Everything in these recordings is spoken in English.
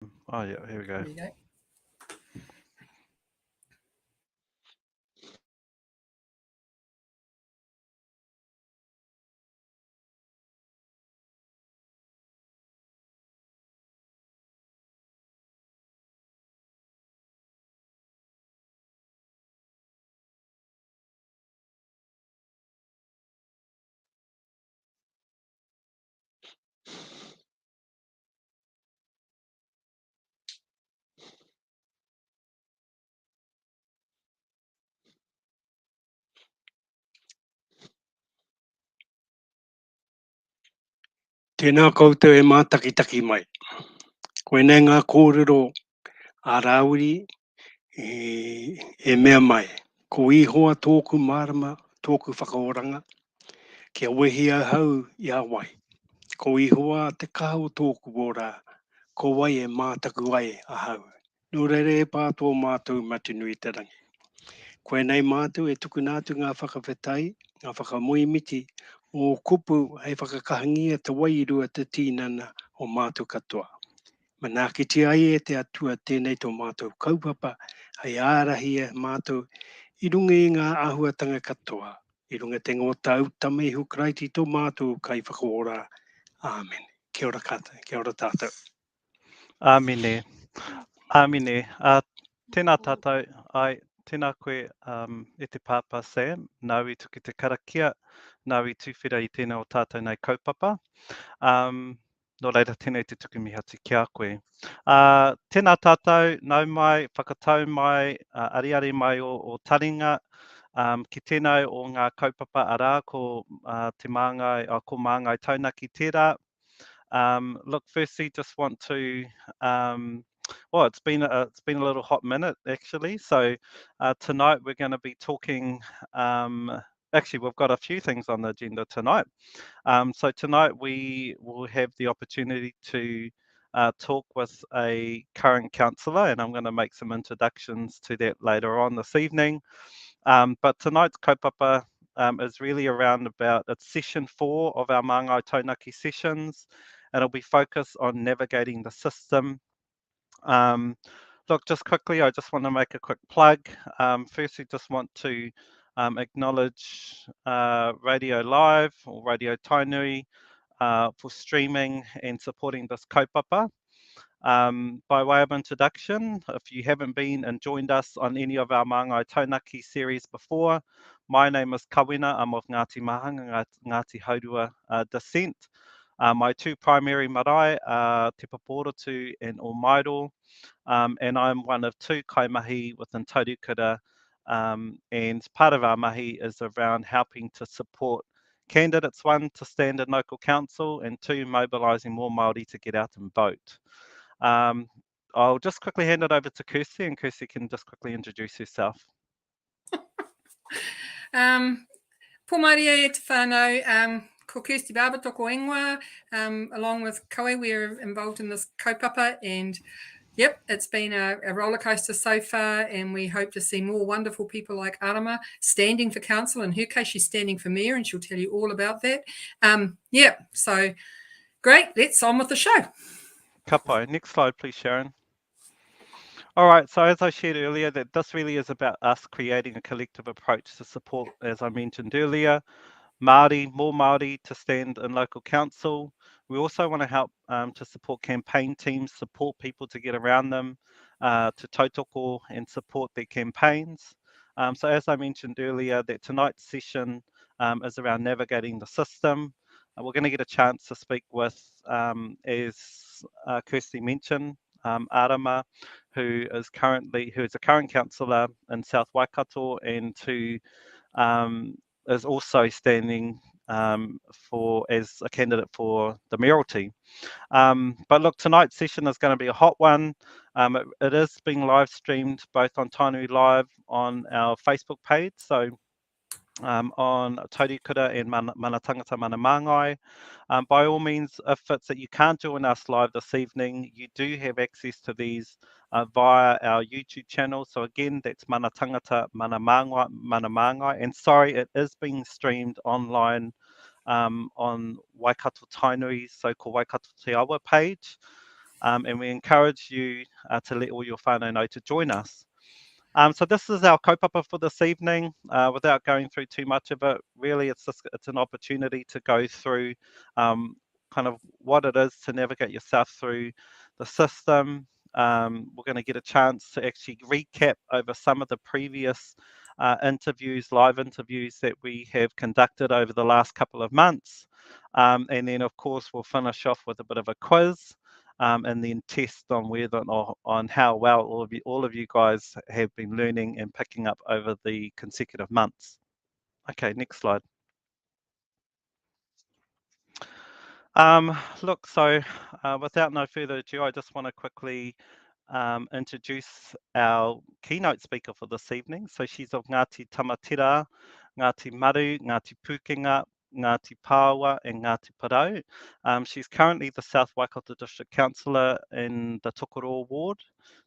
Oh yeah, here we go. There you go. Tēnā koutou e mātakitaki mai. Koe nei ngā kōrero ārauri e mea mai. Ko ihoa tōku marama, tōku whakaoranga, kia wehi hau i awai. Ko ihoa te kaho tōku ora, ko wai e mātaku ai a hau. Nō reire e pātua mātou matunui te rangi. Koe nei mātou e tuku nātu ngā whakawhetai, ngā whakamoimiti, o kupu hei whakakahangia te wairua te tīnana o mātou katoa. Mana ki te ai e te atua tēnei tō mātou kaupapa, hei ārahi e mātou i runga i ngā ahuatanga katoa, i runga te ngota utame hu kraiti tō mātou kai whakaora. Amen. Kia ora kata, kia ora tātou. Amine. Amine. Tēnā tātou, tēnā koe e te pāpā Sam, nau i tuki te karakia, nau i tūwhira i tēnā o tātou nei kaupapa. No reira tēnei te tuki mihati ki a koe. Tēnā tātou, nau mai, whakatau mai, ariari mai o taringa, ki tēnau o ngā kaupapa arā ko te Maangai, ko Maangai Taunaki tērā. Look, firstly, just want to, well, it's been a little hot minute actually. So tonight we're going to be talking. Actually, we've got a few things on the agenda tonight. So tonight we will have the opportunity to talk with a current councillor, and I'm going to make some introductions to that later on this evening. But tonight's kaupapa is really around about, it's session 4 of our Maangai Taunaki sessions, and it'll be focused on navigating the system. Look, just quickly, I just want to make a quick plug. Firstly, just want to acknowledge Radio Live or Radio Tainui for streaming and supporting this kaupapa. By way of introduction, if you haven't been and joined us on any of our Maangai Taunaki series before, my name is Kawina. I'm of Ngāti Mahanga, Ngāti Haurua descent. My two primary marae are Te Paporotu and Omairo, and I'm one of two kaimahi within Taurukura, and part of our mahi is around helping to support candidates, one, to stand in local council, and two, mobilising more Māori to get out and vote. I'll just quickly hand it over to Kirsty, and Kirsty can just quickly introduce herself. Po Maria e te whānau, ko Kirsty Barber toko ingoa, along with Koe, we're involved in this kaupapa, and yep, it's been a roller coaster so far, and we hope to see more wonderful people like Arama standing for council. In her case, she's standing for mayor, and she'll tell you all about that. Yeah, so great, let's on with the show. Kapai. Next slide, please, Sharon. All right, so as I shared earlier, that this really is about us creating a collective approach to support, as I mentioned earlier, Māori, more Māori to stand in local council. We also want to help to support campaign teams, support people to get around them, to tautoko and support their campaigns. So as I mentioned earlier, that tonight's session is around navigating the system. We're going to get a chance to speak with, as Kirsty mentioned, Arama, who is a current councillor in South Waikato, and who is also standing as a candidate for the mayoralty. But look, tonight's session is going to be a hot one. It is being live streamed both on Tainui Live on our Facebook page, so on Taurukura and Mana Tangata Mana Maangai. By all means, if it's that you can't join us live this evening, you do have access to these via our YouTube channel. So again, that's Mana Tangata Mana Maangai. And sorry, it is being streamed online on Waikato Tainui's so-called Waikato Te Awa page. and we encourage you to let all your whānau know to join us. So this is our kaupapa for this evening. Without going through too much of it, really it's an opportunity to go through kind of what it is to navigate yourself through the system. We're going to get a chance to actually recap over some of the previous live interviews that we have conducted over the last couple of months. And then of course we'll finish off with a bit of a quiz. And then test on whether or on how well all of you guys have been learning and picking up over the consecutive months. Okay, next slide. Look, so without no further ado, I just want to quickly introduce our keynote speaker for this evening. So she's of Ngāti Tamatera, Ngāti Maru, Ngāti Pukenga, Ngāti Pāua and Ngāti Parau. She's currently the South Waikato District Councillor in the Tokoroa Ward.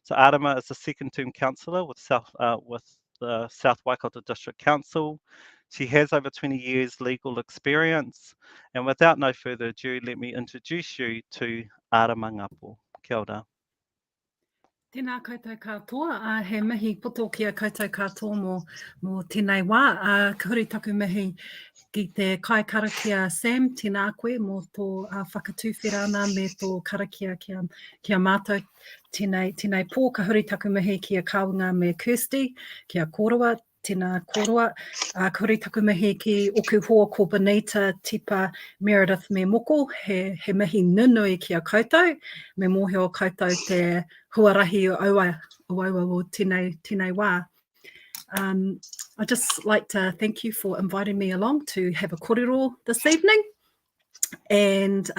So Arama is the second term councillor with the South Waikato District Council. She has over 20 years legal experience. And without no further ado, let me introduce you to Arama Ngapo. Kia ora. Tēnā koutou katoa, he mihi poto kia koutou katoa mō tēnei wā, ka huri taku mihi ki te kai karakia Sam, tēnā koe mō tō whakatūwhirana me tō karakia kia mātou, tēnei pō, ka huri taku mihi kia kaunga me Kirsty, kia kōrua, tēnā kōrua, ka huri taku mihi ki oku hoa ko Benita, Tipa, Meredith me Moko, he mihi nunui kia koutou, me mōhio koutou te huarahi o aua o tēnei wā. I'd just like to thank you for inviting me along to have a kōrero this evening. And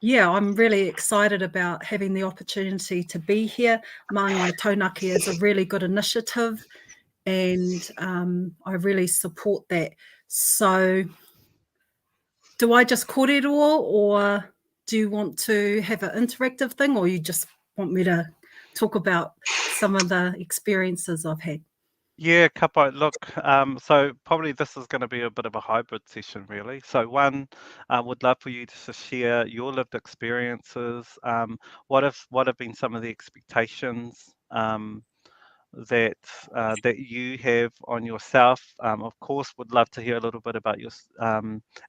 yeah, I'm really excited about having the opportunity to be here. Maangai Taunaki is a really good initiative and I really support that. So do I just kōrero or do you want to have an interactive thing or you just want me to talk about some of the experiences I've had? Yeah, Kapo, look, so probably this is going to be a bit of a hybrid session, really. So one, would love for you to share your lived experiences. What have been some of the expectations that you have on yourself? Of course, would love to hear a little bit about your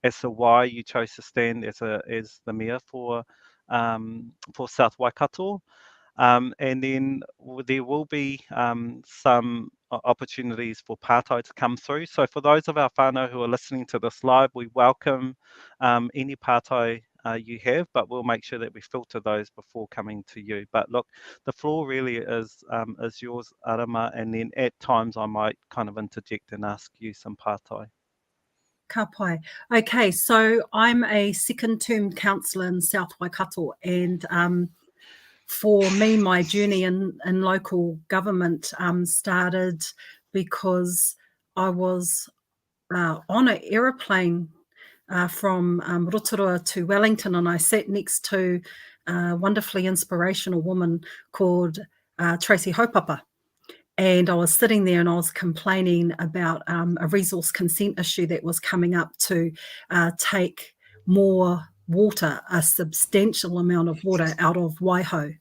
as to why you chose to stand as the mayor for South Waikato. And then there will be some opportunities for pātai to come through. So for those of our whānau who are listening to this live, we welcome any pātai you have, but we'll make sure that we filter those before coming to you. But look, the floor really is yours, Arama, and then at times I might kind of interject and ask you some pātai. Ka pai. Okay, so I'm a second term councillor in South Waikato and for me, my journey in local government started because I was on an aeroplane from Rotorua to Wellington, and I sat next to a wonderfully inspirational woman called Tracy Haupapa. And I was sitting there and I was complaining about a resource consent issue that was coming up to take more water, a substantial amount of water out of Waiho.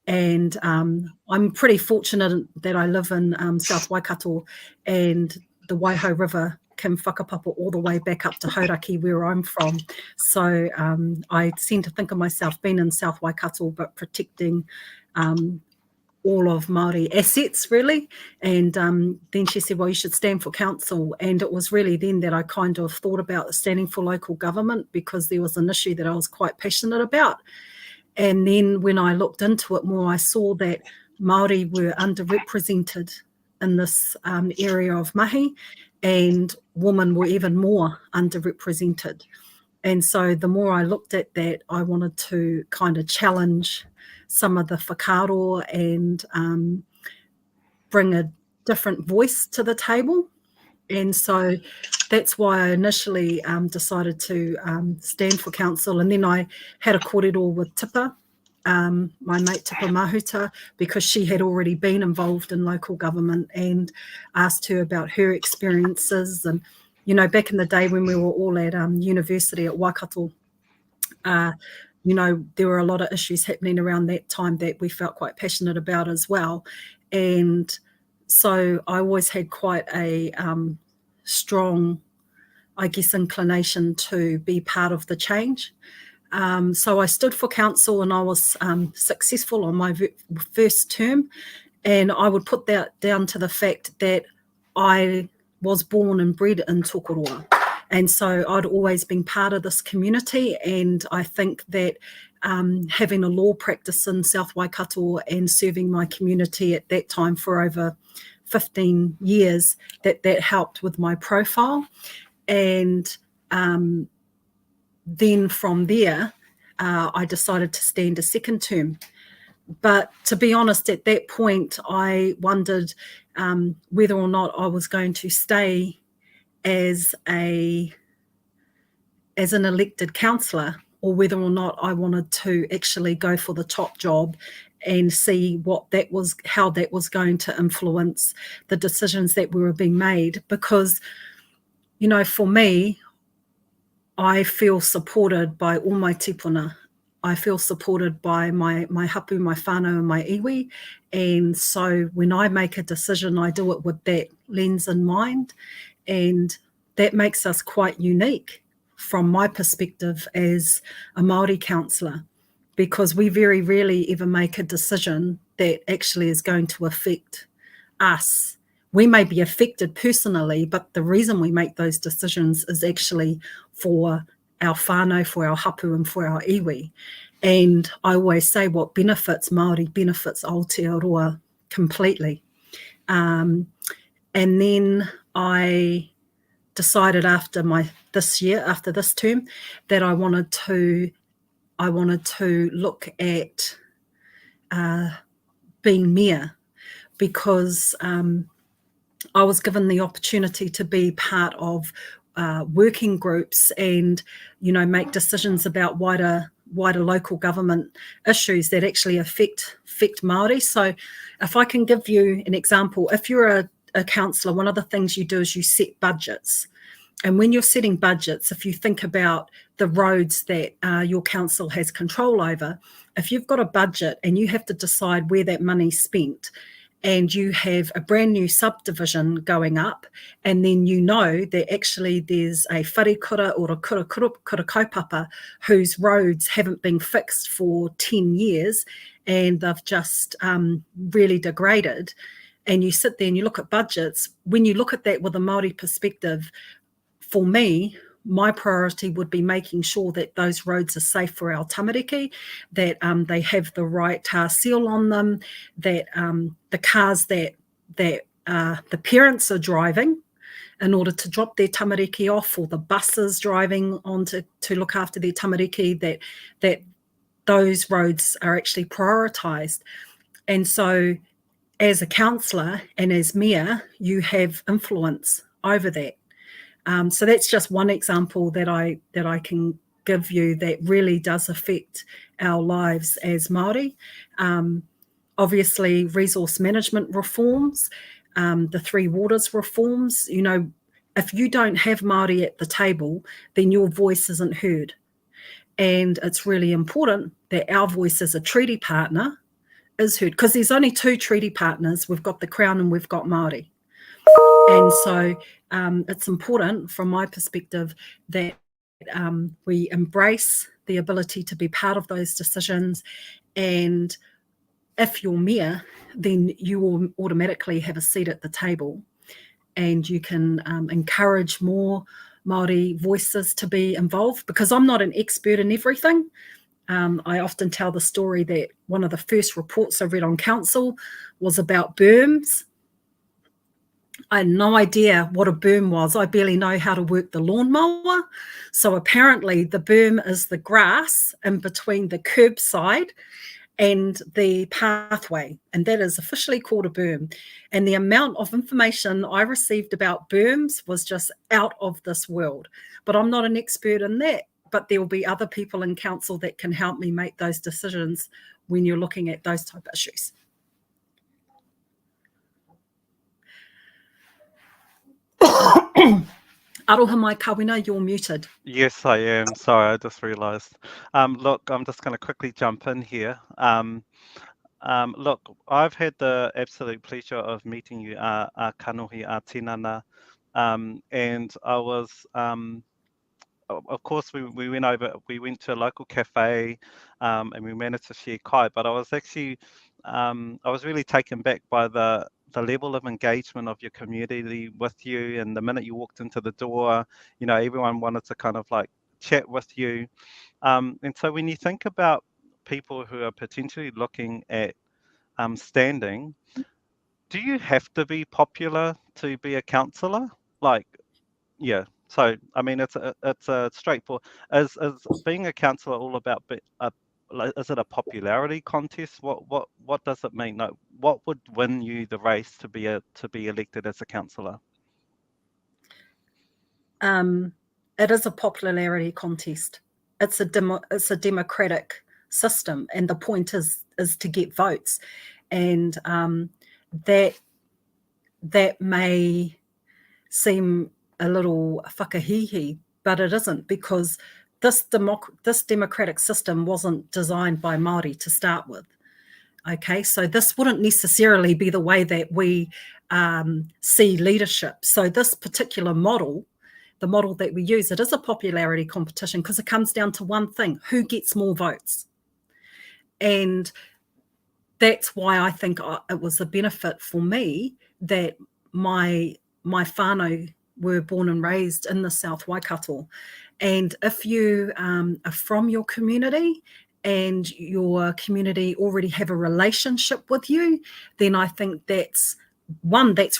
And I'm pretty fortunate that I live in South Waikato and the Waiho River can whakapapa all the way back up to Hauraki where I'm from. So I seem to think of myself being in South Waikato but protecting all of Māori assets really. And then she said, well, you should stand for council. And it was really then that I kind of thought about standing for local government because there was an issue that I was quite passionate about. And then when I looked into it more, I saw that Māori were underrepresented in this area of mahi and women were even more underrepresented. And so the more I looked at that, I wanted to kind of challenge some of the whakaaro and bring a different voice to the table. And so that's why I initially decided to stand for council. And then I had a kōrero with Tipa, my mate Tipa Mahuta, because she had already been involved in local government, and asked her about her experiences. And, you know, back in the day when we were all at university at Waikato, you know, there were a lot of issues happening around that time that we felt quite passionate about as well. And so I always had quite a strong, I guess, inclination to be part of the change. So I stood for council and I was successful on my first term. And I would put that down to the fact that I was born and bred in Tokoroa. And so I'd always been part of this community. And I think that having a law practice in South Waikato and serving my community at that time for over 15 years, that helped with my profile. And then from there, I decided to stand a second term. But to be honest, at that point, I wondered whether or not I was going to stay as an elected councillor, or whether or not I wanted to actually go for the top job and see what that was, how that was going to influence the decisions that were being made. Because, you know, for me, I feel supported by all my tipuna. I feel supported by my hapu, my whānau and my iwi. And so when I make a decision, I do it with that lens in mind. And that makes us quite unique from my perspective as a Māori councillor, because we very rarely ever make a decision that actually is going to affect us. We may be affected personally, but the reason we make those decisions is actually for our whānau, for our hapu and for our iwi. And I always say what benefits Māori benefits Aotearoa completely. And then I decided after this term, that I wanted to look at being mayor, because I was given the opportunity to be part of working groups and, you know, make decisions about wider local government issues that actually affect Māori. So if I can give you an example, if you're a councillor, one of the things you do is you set budgets. And when you're setting budgets, if you think about the roads that your council has control over, if you've got a budget and you have to decide where that money's spent, and you have a brand new subdivision going up, and then you know that actually there's a wharekura or a kura kaupapa whose roads haven't been fixed for 10 years and they've just really degraded, and you sit there and you look at budgets. When you look at that with a Māori perspective, for me, my priority would be making sure that those roads are safe for our tamariki, that they have the right tar seal on them, that the cars that the parents are driving in order to drop their tamariki off, or the buses driving on to look after their tamariki, that those roads are actually prioritised. And so as a councillor and as mayor, you have influence over that. So that's just one example that I can give you that really does affect our lives as Māori. Obviously, resource management reforms, the Three Waters reforms. You know, if you don't have Māori at the table, then your voice isn't heard. And it's really important that our voice as a treaty partner is heard, because there's only two treaty partners. We've got the Crown and we've got Māori. And so it's important from my perspective that we embrace the ability to be part of those decisions. And if you're mayor, then you will automatically have a seat at the table, and you can encourage more Māori voices to be involved, because I'm not an expert in everything. I often tell the story that one of the first reports I read on council was about berms. I had no idea what a berm was. I barely know how to work the lawnmower. So apparently the berm is the grass in between the curbside and the pathway, and that is officially called a berm. And the amount of information I received about berms was just out of this world. But I'm not an expert in that, but there will be other people in council that can help me make those decisions when you're looking at those type of issues. Aroha mai Kawina, you're muted. Yes, I am. Sorry, I just realised. Look, I'm just going to quickly jump in here. Look, I've had the absolute pleasure of meeting you, Kanohi Tinana, and I was, of course, we went to a local cafe, and we managed to share kai. But I was actually, I was really taken back by the level of engagement of your community with you. And the minute you walked into the door, you know, everyone wanted to kind of like chat with you. And so when you think about people who are potentially looking at standing, do you have to be popular to be a councillor? Like, yeah. So I mean, it's a straightforward. Is being a councillor all about is it a popularity contest? What does it mean? Like, what would win you the race to be elected as a councillor? It is a popularity contest. It's a democratic system, and the point is to get votes, and that may seem a little whakahihi, but it isn't, because this democratic system wasn't designed by Māori to start with. Okay, so this wouldn't necessarily be the way that we see leadership. So this particular model, the model that we use, it is a popularity competition because it comes down to one thing: who gets more votes. And that's why I think it was a benefit for me that my whānau were born and raised in the South Waikato. And if you are from your community and your community already have a relationship with you, then I think that's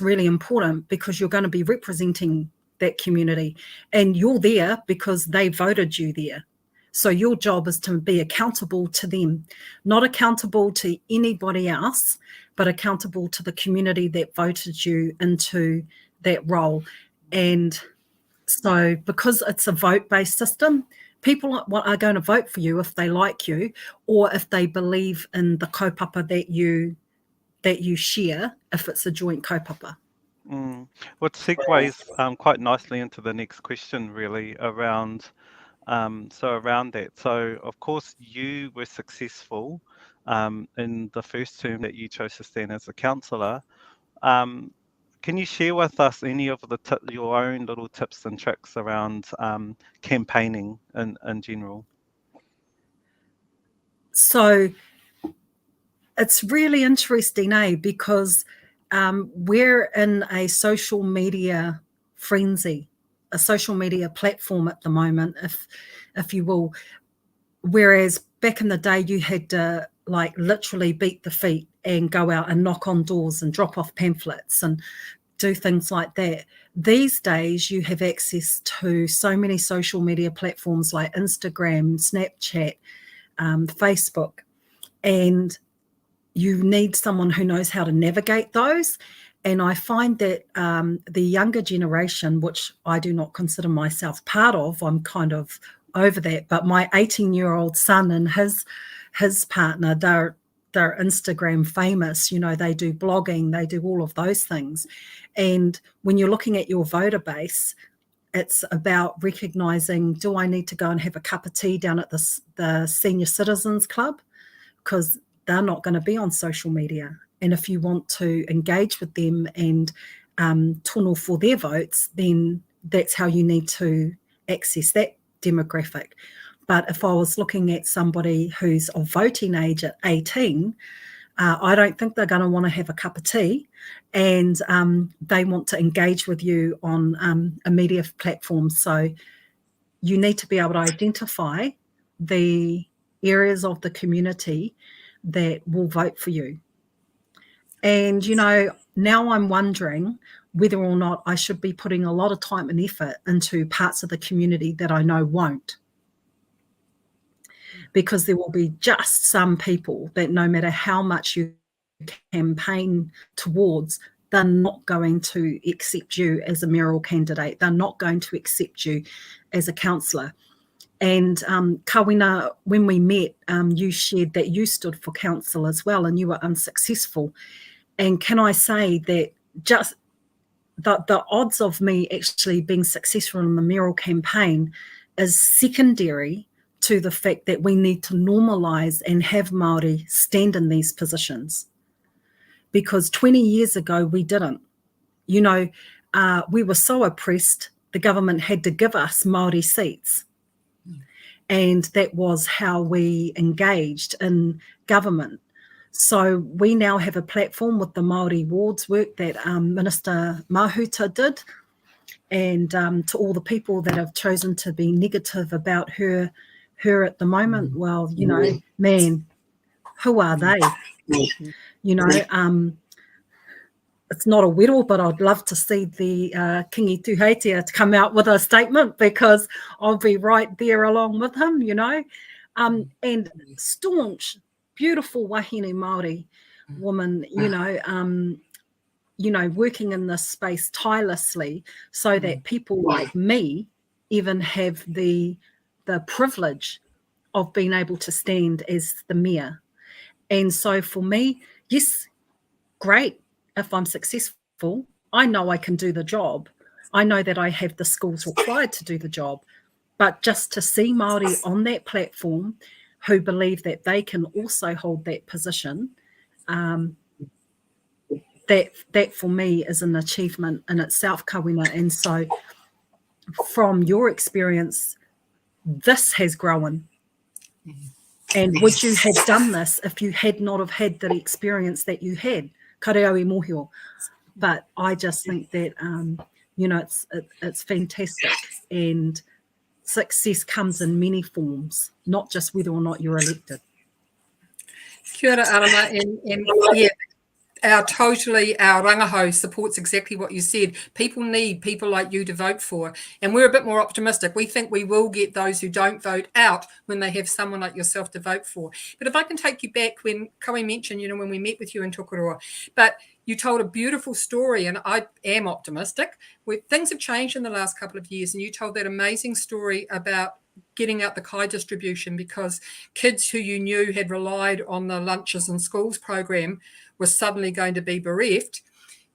really important, because you're going to be representing that community and you're there because they voted you there. So your job is to be accountable to them, not accountable to anybody else, but accountable to the community that voted you into that role. And so because it's a vote-based system, people are going to vote for you if they like you, or if they believe in the kaupapa that you share, if it's a joint kaupapa. What segues quite nicely into the next question, really, around around that. So, of course, you were successful in the first term that you chose to stand as a councillor. Can you share with us any of your own little tips and tricks around campaigning in general? So it's really interesting, because we're in a social media frenzy, a social media platform at the moment, if you will. Whereas back in the day, you had to like literally beat the feet and go out and knock on doors and drop off pamphlets and do things like that. These days, you have access to so many social media platforms like Instagram, Snapchat, Facebook, and you need someone who knows how to navigate those. And I find that the younger generation, which I do not consider myself part of, I'm kind of over that, but my 18-year-old son and his partner, they're Instagram famous. You know, they do blogging, they do all of those things. And when you're looking at your voter base, it's about recognizing, do I need to go and have a cup of tea down at the Senior Citizens Club? Because they're not going to be on social media. And if you want to engage with them and tono for their votes, then that's how you need to access that demographic. But if I was looking at somebody who's of voting age at 18, I don't think they're going to want to have a cup of tea, and they want to engage with you on a media platform. So you need to be able to identify the areas of the community that will vote for you. And, you know, now I'm wondering whether or not I should be putting a lot of time and effort into parts of the community that I know won't. Because there will be just some people that no matter how much you campaign towards, they're not going to accept you as a mayoral candidate. They're not going to accept you as a councillor. And Kawina, when we met, you shared that you stood for council as well, and you were unsuccessful. And can I say that just the odds of me actually being successful in the mayoral campaign is secondary to the fact that we need to normalise and have Māori stand in these positions. Because 20 years ago, we didn't. You know, we were so oppressed, the government had to give us Māori seats. And that was how we engaged in government. So we now have a platform with the Māori wards work that Minister Mahuta did, and to all the people that have chosen to be negative about her at the moment, well, you know, man, who are they? You know, it's not a whittle, but I'd love to see the Kingi Tuheitia to come out with a statement, because I'll be right there along with him, you know. And staunch, beautiful wahine Māori woman, you know, working in this space tirelessly so that people like me even have the privilege of being able to stand as the mayor. And so for me, yes, great. If I'm successful, I know I can do the job. I know that I have the skills required to do the job. But just to see Māori on that platform who believe that they can also hold that position, that for me is an achievement in itself, Kawina. And so from your experience, this has grown. And would you have done this if you had not have had the experience that you had? Kareaui mohio. But I just think that, you know, it's fantastic. And success comes in many forms, not just whether or not you're elected. Kia ora, Arama, and yeah, our rangaho supports exactly what you said. People need people like you to vote for, and we're a bit more optimistic. We think we will get those who don't vote out when they have someone like yourself to vote for. But if I can take you back when Koe mentioned, you know, when we met with you in Tokoroa, but you told a beautiful story, and I am optimistic. Things have changed in the last couple of years, and you told that amazing story about getting out the kai distribution because kids who you knew had relied on the lunches and schools program were suddenly going to be bereft.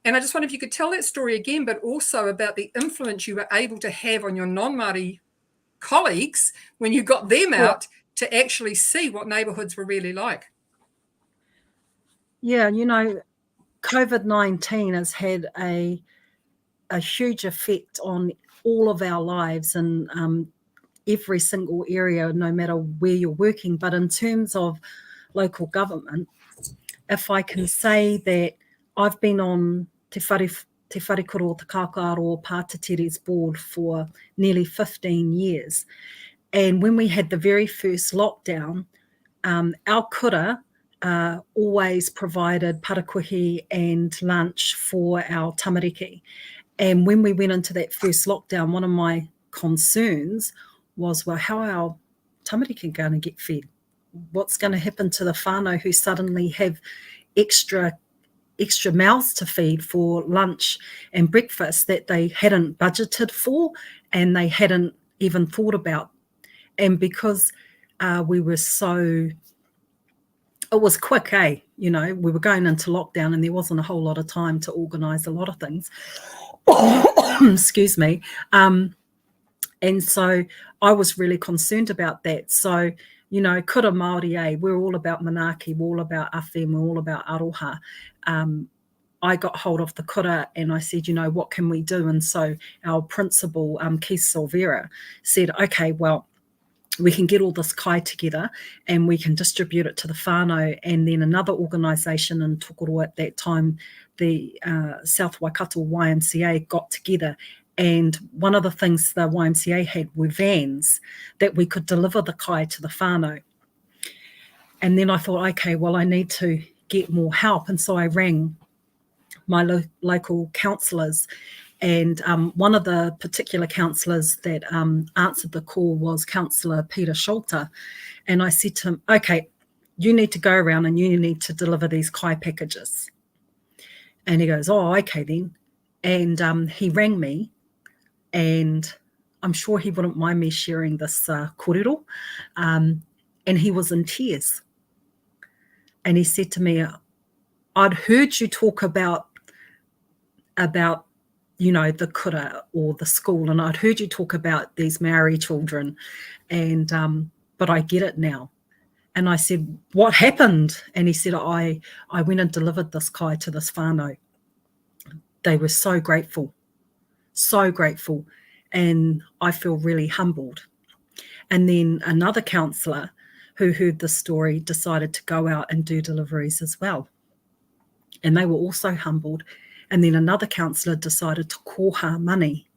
And I just wonder if you could tell that story again, but also about the influence you were able to have on your non-Māori colleagues when you got them out to actually see what neighbourhoods were really like. Yeah, you know, COVID-19 has had a huge effect on all of our lives and every single area, no matter where you're working. But in terms of local government, if I can say that I've been on Te Wharekura o Te Kākaro Pātatere's board for nearly 15 years. And when we had the very first lockdown, our kura always provided parakuhi and lunch for our tamariki. And when we went into that first lockdown, one of my concerns was, well, how are our tamariki going to get fed? What's going to happen to the whānau who suddenly have extra mouths to feed for lunch and breakfast that they hadn't budgeted for and they hadn't even thought about? And because we were so... It was quick, you know, we were going into lockdown and there wasn't a whole lot of time to organise a lot of things. Excuse me. And so I was really concerned about that. So, you know, kura Māori, we're all about manaaki, we're all about awhi, we're all about aroha. I got hold of the kura and I said, you know, what can we do? And so our principal, Keith Silvera, said, okay, well, we can get all this kai together and we can distribute it to the whānau. And then another organisation in Tokoroa at that time, the South Waikato YMCA, got together. And one of the things the YMCA had were vans that we could deliver the kai to the whānau. And then I thought, okay, well, I need to get more help. And so I rang my local councillors. And one of the particular councillors that answered the call was Councillor Peter Scholter. And I said to him, okay, you need to go around and you need to deliver these kai packages. And he goes, oh, okay then. And he rang me, and I'm sure he wouldn't mind me sharing this kōrero. And he was in tears. And he said to me, I'd heard you talk about you know, the kura or the school. And I'd heard you talk about these Maori children, and but I get it now. And I said, what happened? And he said, I went and delivered this kai to this whānau. They were so grateful. And I feel really humbled. And then another counsellor who heard the story decided to go out and do deliveries as well. And they were also humbled. And then another counsellor decided to koha money.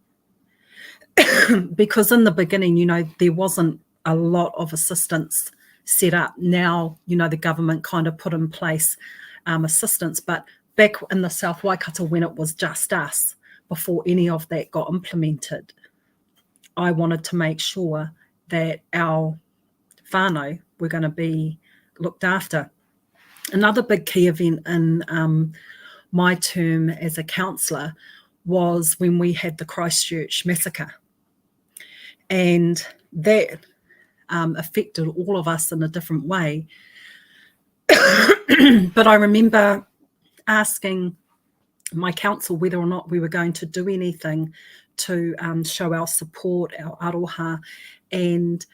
Because in the beginning, you know, there wasn't a lot of assistance set up. Now, you know, the government kind of put in place assistance. But back in the South Waikato, when it was just us, before any of that got implemented, I wanted to make sure that our whānau were going to be looked after. Another big key event in my term as a counsellor was when we had the Christchurch massacre. And that affected all of us in a different way. But I remember asking my council whether or not we were going to do anything to show our support, our aroha, and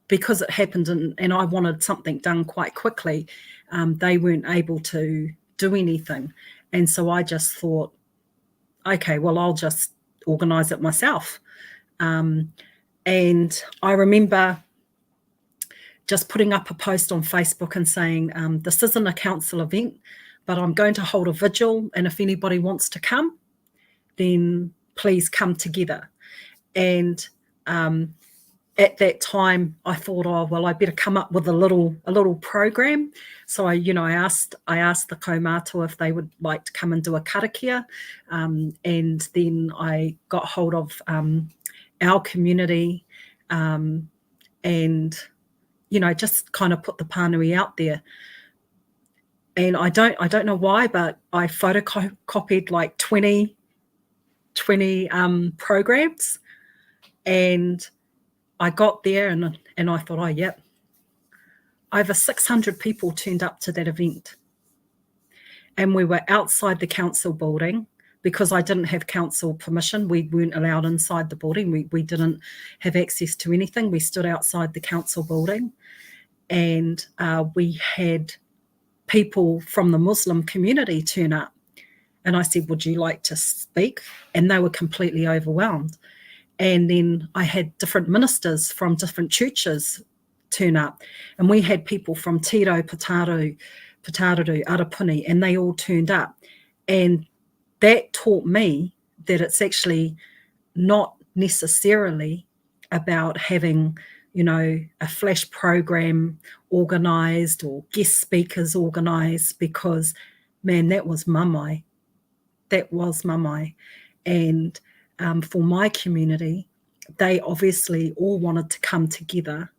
because it happened and I wanted something done quite quickly, they weren't able to do anything. And so I just thought, okay, well, I'll just organise it myself. And I remember just putting up a post on Facebook and saying, this isn't a council event, but I'm going to hold a vigil, and if anybody wants to come, then please come together. And at that time, I thought, oh well, I better come up with a little program. So I asked the kaumātua if they would like to come and do a karakia, and then I got hold of our community, and just kind of put the pānui out there. And I don't know why, but I photocopied like 20 programs, and I got there and I thought, oh, yep. Over 600 people turned up to that event. And we were outside the council building because I didn't have council permission. We weren't allowed inside the building. We didn't have access to anything. We stood outside the council building, and we had people from the Muslim community turn up. And I said, would you like to speak? And they were completely overwhelmed. And then I had different ministers from different churches turn up. And we had people from Tiro, Pataru, Arapuni, and they all turned up. And that taught me that it's actually not necessarily about having, a flash program organised or guest speakers organised, because, man, that was mamai. And for my community, they obviously all wanted to come together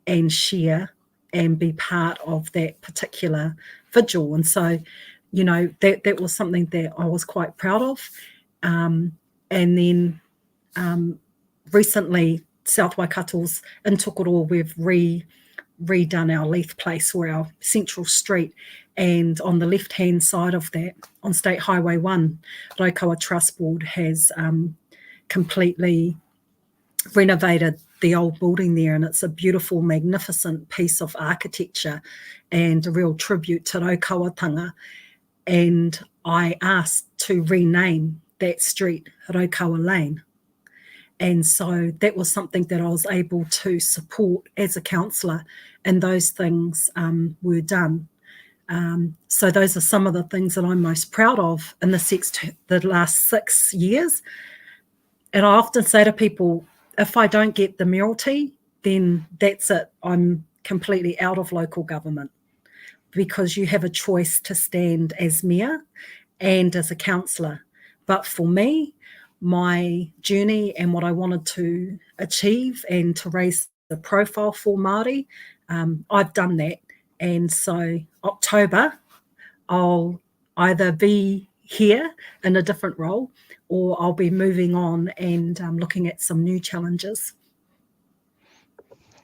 and share and be part of that particular vigil. And so, that was something that I was quite proud of. And then recently, South Waikato's in Tokoro, we've redone our Leith Place, or our central street, and on the left-hand side of that, on State Highway 1, Raukawa Trust Board has completely renovated the old building there, and it's a beautiful, magnificent piece of architecture and a real tribute to Raukawatanga. And I asked to rename that street Raukawa Lane. And so that was something that I was able to support as a councillor, and those things were done. So those are some of the things that I'm most proud of in the last 6 years. And I often say to people, if I don't get the mayoralty, then that's it. I'm completely out of local government, because you have a choice to stand as mayor and as a councillor. But for me, my journey and what I wanted to achieve and to raise the profile for Māori, I've done that. And so October, I'll either be here in a different role, or I'll be moving on and looking at some new challenges.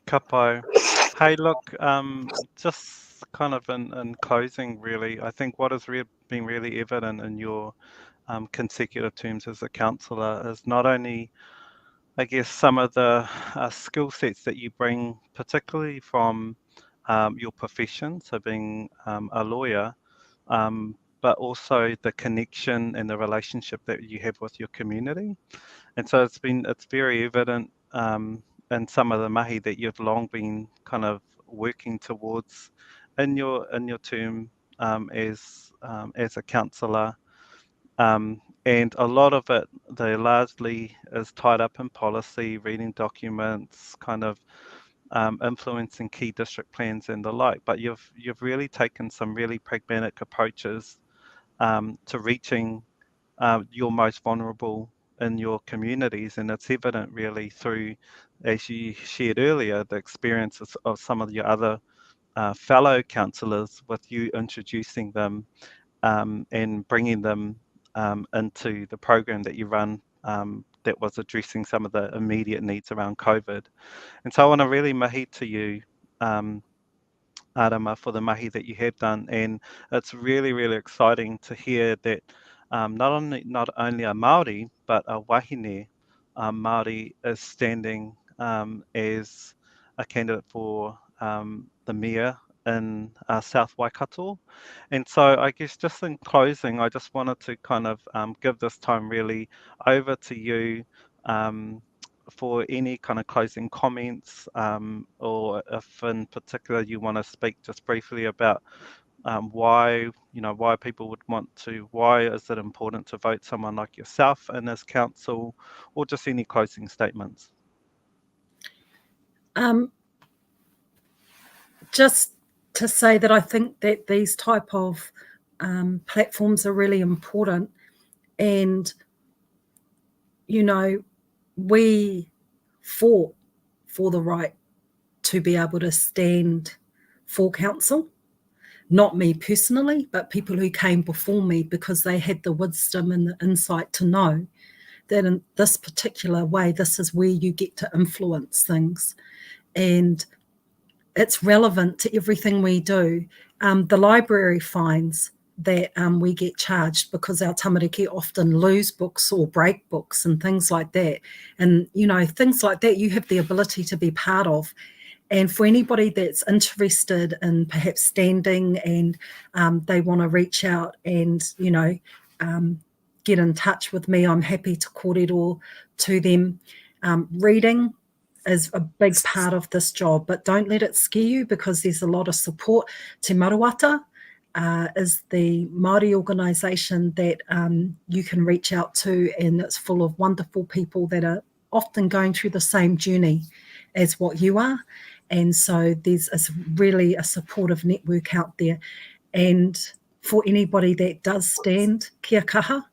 Ka pai. Hey, look, just kind of in closing, really, I think what has been really evident in your consecutive terms as a councillor is not only, I guess, some of the skill sets that you bring, particularly from your profession, so being a lawyer, but also the connection and the relationship that you have with your community. And so it's very evident in some of the mahi that you've long been kind of working towards in your term as a councillor. And a lot of it, they largely is tied up in policy, reading documents, kind of influencing key district plans and the like. But you've really taken some really pragmatic approaches to reaching your most vulnerable in your communities, and it's evident really through, as you shared earlier, the experiences of some of your other fellow councillors, with you introducing them and bringing them into the program that you run that was addressing some of the immediate needs around COVID. And so I want to really mahi to you, Arama, for the mahi that you have done, and it's really, really exciting to hear that not only a Māori, but a wahine Māori is standing as a candidate for the mayor in South Waikato. And so I guess just in closing, I just wanted to kind of give this time really over to you for any kind of closing comments, or if in particular you want to speak just briefly about why people would want to, why is it important to vote someone like yourself in this council, or just any closing statements. Just to say that I think that these type of platforms are really important, and we fought for the right to be able to stand for council. Not me personally, but people who came before me, because they had the wisdom and the insight to know that in this particular way, this is where you get to influence things. And it's relevant to everything we do. The library finds that we get charged because our tamariki often lose books or break books and things like that. And, things like that you have the ability to be part of. And for anybody that's interested in perhaps standing and they want to reach out and, get in touch with me, I'm happy to kōrero to them. Reading is a big part of this job, but don't let it scare you, because there's a lot of support. Te Maruata is the Māori organisation that you can reach out to, and it's full of wonderful people that are often going through the same journey as what you are. And so there's really a supportive network out there. And for anybody that does stand, kia kaha,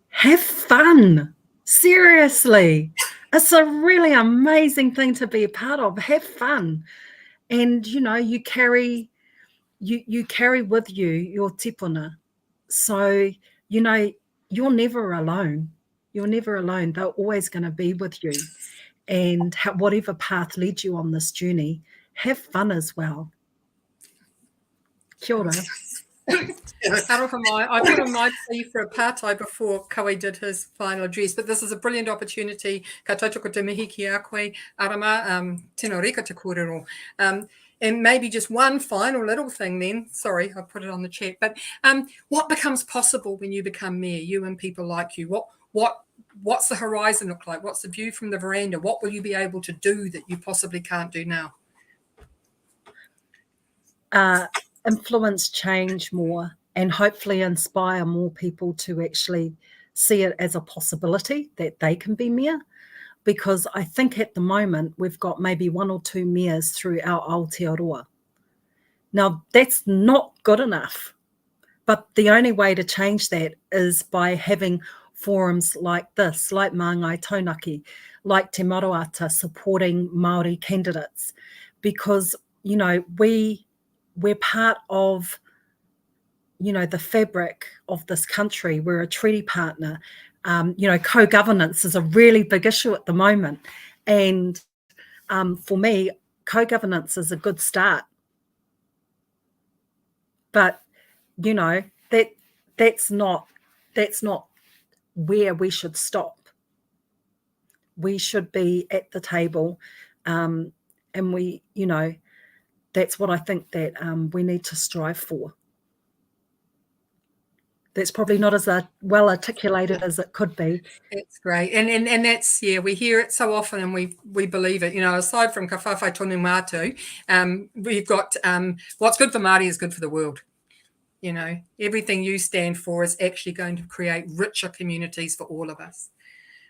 have fun. Seriously. It's a really amazing thing to be a part of. Have fun. And, you carry with you your tipuna. So, you're never alone. You're never alone. They're always going to be with you. And whatever path led you on this journey, have fun as well. Kia ora. I put on my plea for a partai before Kawe did his final address, but this is a brilliant opportunity. Ka tautoko te mihi ki a koe, Arama, tēnā reka te kōrero. And maybe just one final little thing then. Sorry, I put it on the chat. But what becomes possible when you become mayor, you and people like you? What's the horizon look like? What's the view from the veranda? What will you be able to do that you possibly can't do now? Influence change more, and hopefully inspire more people to actually see it as a possibility that they can be mayor. Because I think at the moment we've got maybe one or two mayors through our Aotearoa. Now, that's not good enough. But the only way to change that is by having forums like this, like Maangai Taunaki, like Te Maruata, supporting Māori candidates. Because, we're part of, the fabric of this country. We're a treaty partner. Co-governance is a really big issue at the moment. And for me, co-governance is a good start. But, that's not where we should stop. We should be at the table, and we, you know, that's what I think that we need to strive for. That's probably not as well articulated as it could be. It's great, and that's, yeah, we hear it so often, and we believe it. You know, aside from ka whawhai tonu mātu, we've got what's good for Māori is good for the world. You know, everything you stand for is actually going to create richer communities for all of us.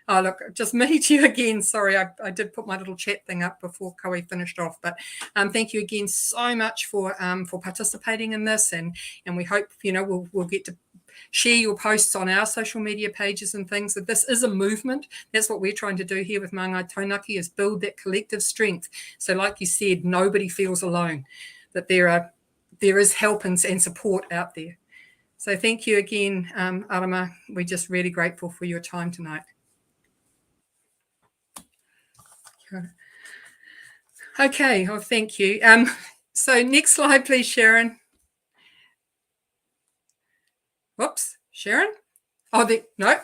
Oh, look, just meet you again. Sorry, I did put my little chat thing up before Koe finished off, but thank you again so much for participating in this, and we hope, you know, we'll get to share your posts on our social media pages and things. That this is a movement. That's what we're trying to do here with Maangai Taunaki, is build that collective strength. So, like you said, nobody feels alone. That there is help and support out there. So, thank you again, Arama. We're just really grateful for your time tonight. Okay, well, thank you. So next slide, please, Sharon. Whoops, Sharon? Oh, no,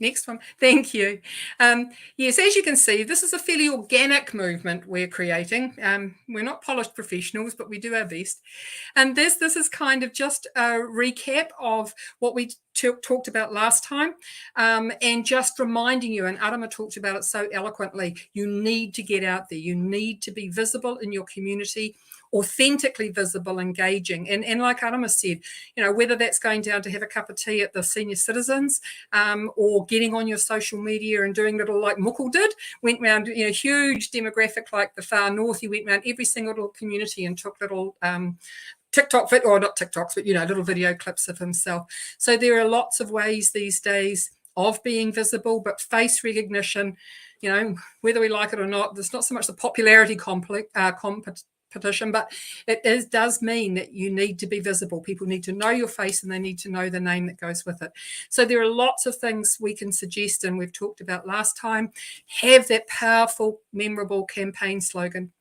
next one. Thank you. Yes, as you can see, this is a fairly organic movement we're creating. We're not polished professionals, but we do our best. And this is kind of just a recap of what we talked about last time, and just reminding you, and Arama talked about it so eloquently, you need to get out there. You need to be visible in your community, authentically visible, engaging. And like Arama said, you know, whether that's going down to have a cup of tea at the senior citizens, or getting on your social media and doing little, like Mukul did, went around, you know, huge demographic like the far north. He went around every single little community and took little TikTok, or not TikToks, but, you know, little video clips of himself. So there are lots of ways these days of being visible, but face recognition, you know, whether we like it or not, there's not so much the popularity competition, but it does mean that you need to be visible. People need to know your face, and they need to know the name that goes with it. So there are lots of things we can suggest, and we've talked about last time. Have that powerful, memorable campaign slogan.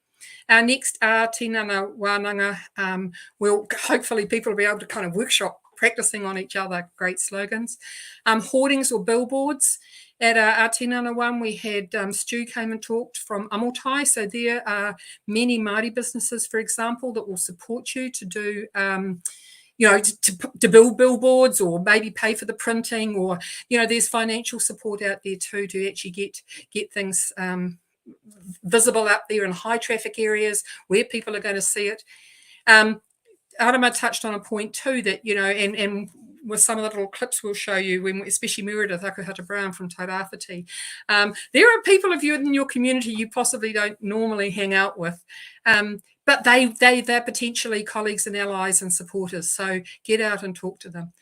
Our next Tinana Wānanga, will hopefully people will be able to kind of workshop practicing on each other great slogans. Hoardings or billboards. At our Tinana one, we had Stu came and talked from Amotai. So there are many Māori businesses, for example, that will support you to do you know, to build billboards, or maybe pay for the printing, or, you know, there's financial support out there too to actually get things visible out there in high traffic areas where people are going to see it. Arama touched on a point too, that, you know, and with some of the little clips we'll show you, when, especially Meredith Akuhata Brown from Tairāwhiti, there are people of you in your community you possibly don't normally hang out with, but they're potentially colleagues and allies and supporters. So get out and talk to them.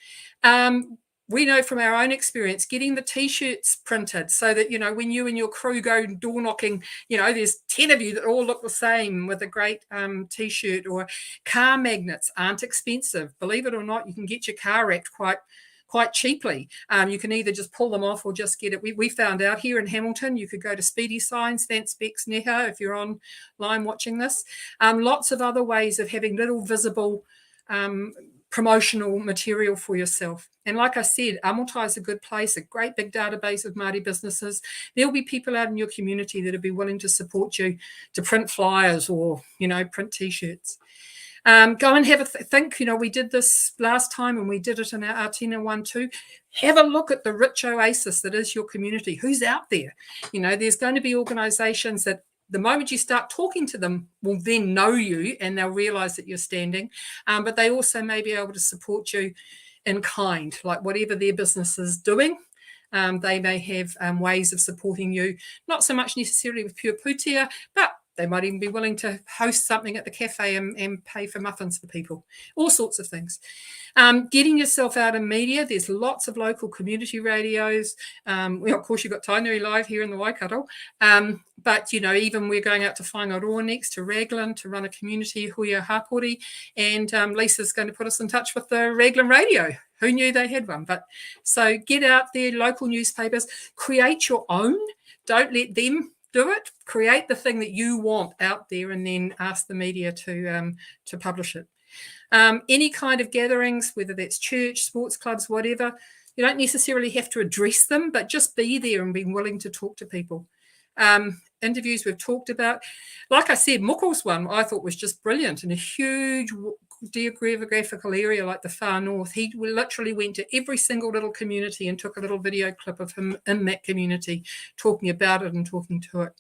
We know from our own experience, getting the T-shirts printed so that, you know, when you and your crew go door knocking, you know, there's 10 of you that all look the same with a great T-shirt. Or car magnets aren't expensive. Believe it or not, you can get your car wrapped quite cheaply. You can either just pull them off or just get it. We found out here in Hamilton, you could go to Speedy Signs, thanks Bex Neha, if you're online watching this. Lots of other ways of having little visible promotional material for yourself. And like I said, Amotai is a good place, a great big database of Māori businesses. There'll be people out in your community that'll be willing to support you to print flyers, or, you know, print T-shirts. Go and have a think. You know, we did this last time, and we did it in our Atina one too. Have a look at the rich oasis that is your community. Who's out there? You know, there's going to be organisations that the moment you start talking to them will then know you, and they'll realise that you're standing. But they also may be able to support you in kind, like whatever their business is doing. They may have ways of supporting you, not so much necessarily with pure putia, but they might even be willing to host something at the cafe and pay for muffins for people, all sorts of things. Getting yourself out in media, there's lots of local community radios. Well, of course, you've got Tainui Live here in the Waikato. But, you know, even we're going out to Whangaroa next, to Raglan, to run a community huia hapori. And Lisa's going to put us in touch with the Raglan radio. Who knew they had one? But so get out there, local newspapers, create your own. Don't let them do it, create the thing that you want out there, and then ask the media to publish it. Any kind of gatherings, whether that's church, sports clubs, whatever, you don't necessarily have to address them, but just be there and be willing to talk to people. Interviews we've talked about. Like I said, Mukul's one I thought was just brilliant. In a huge geographical area like the far north, he literally went to every single little community and took a little video clip of him in that community talking about it and talking to it.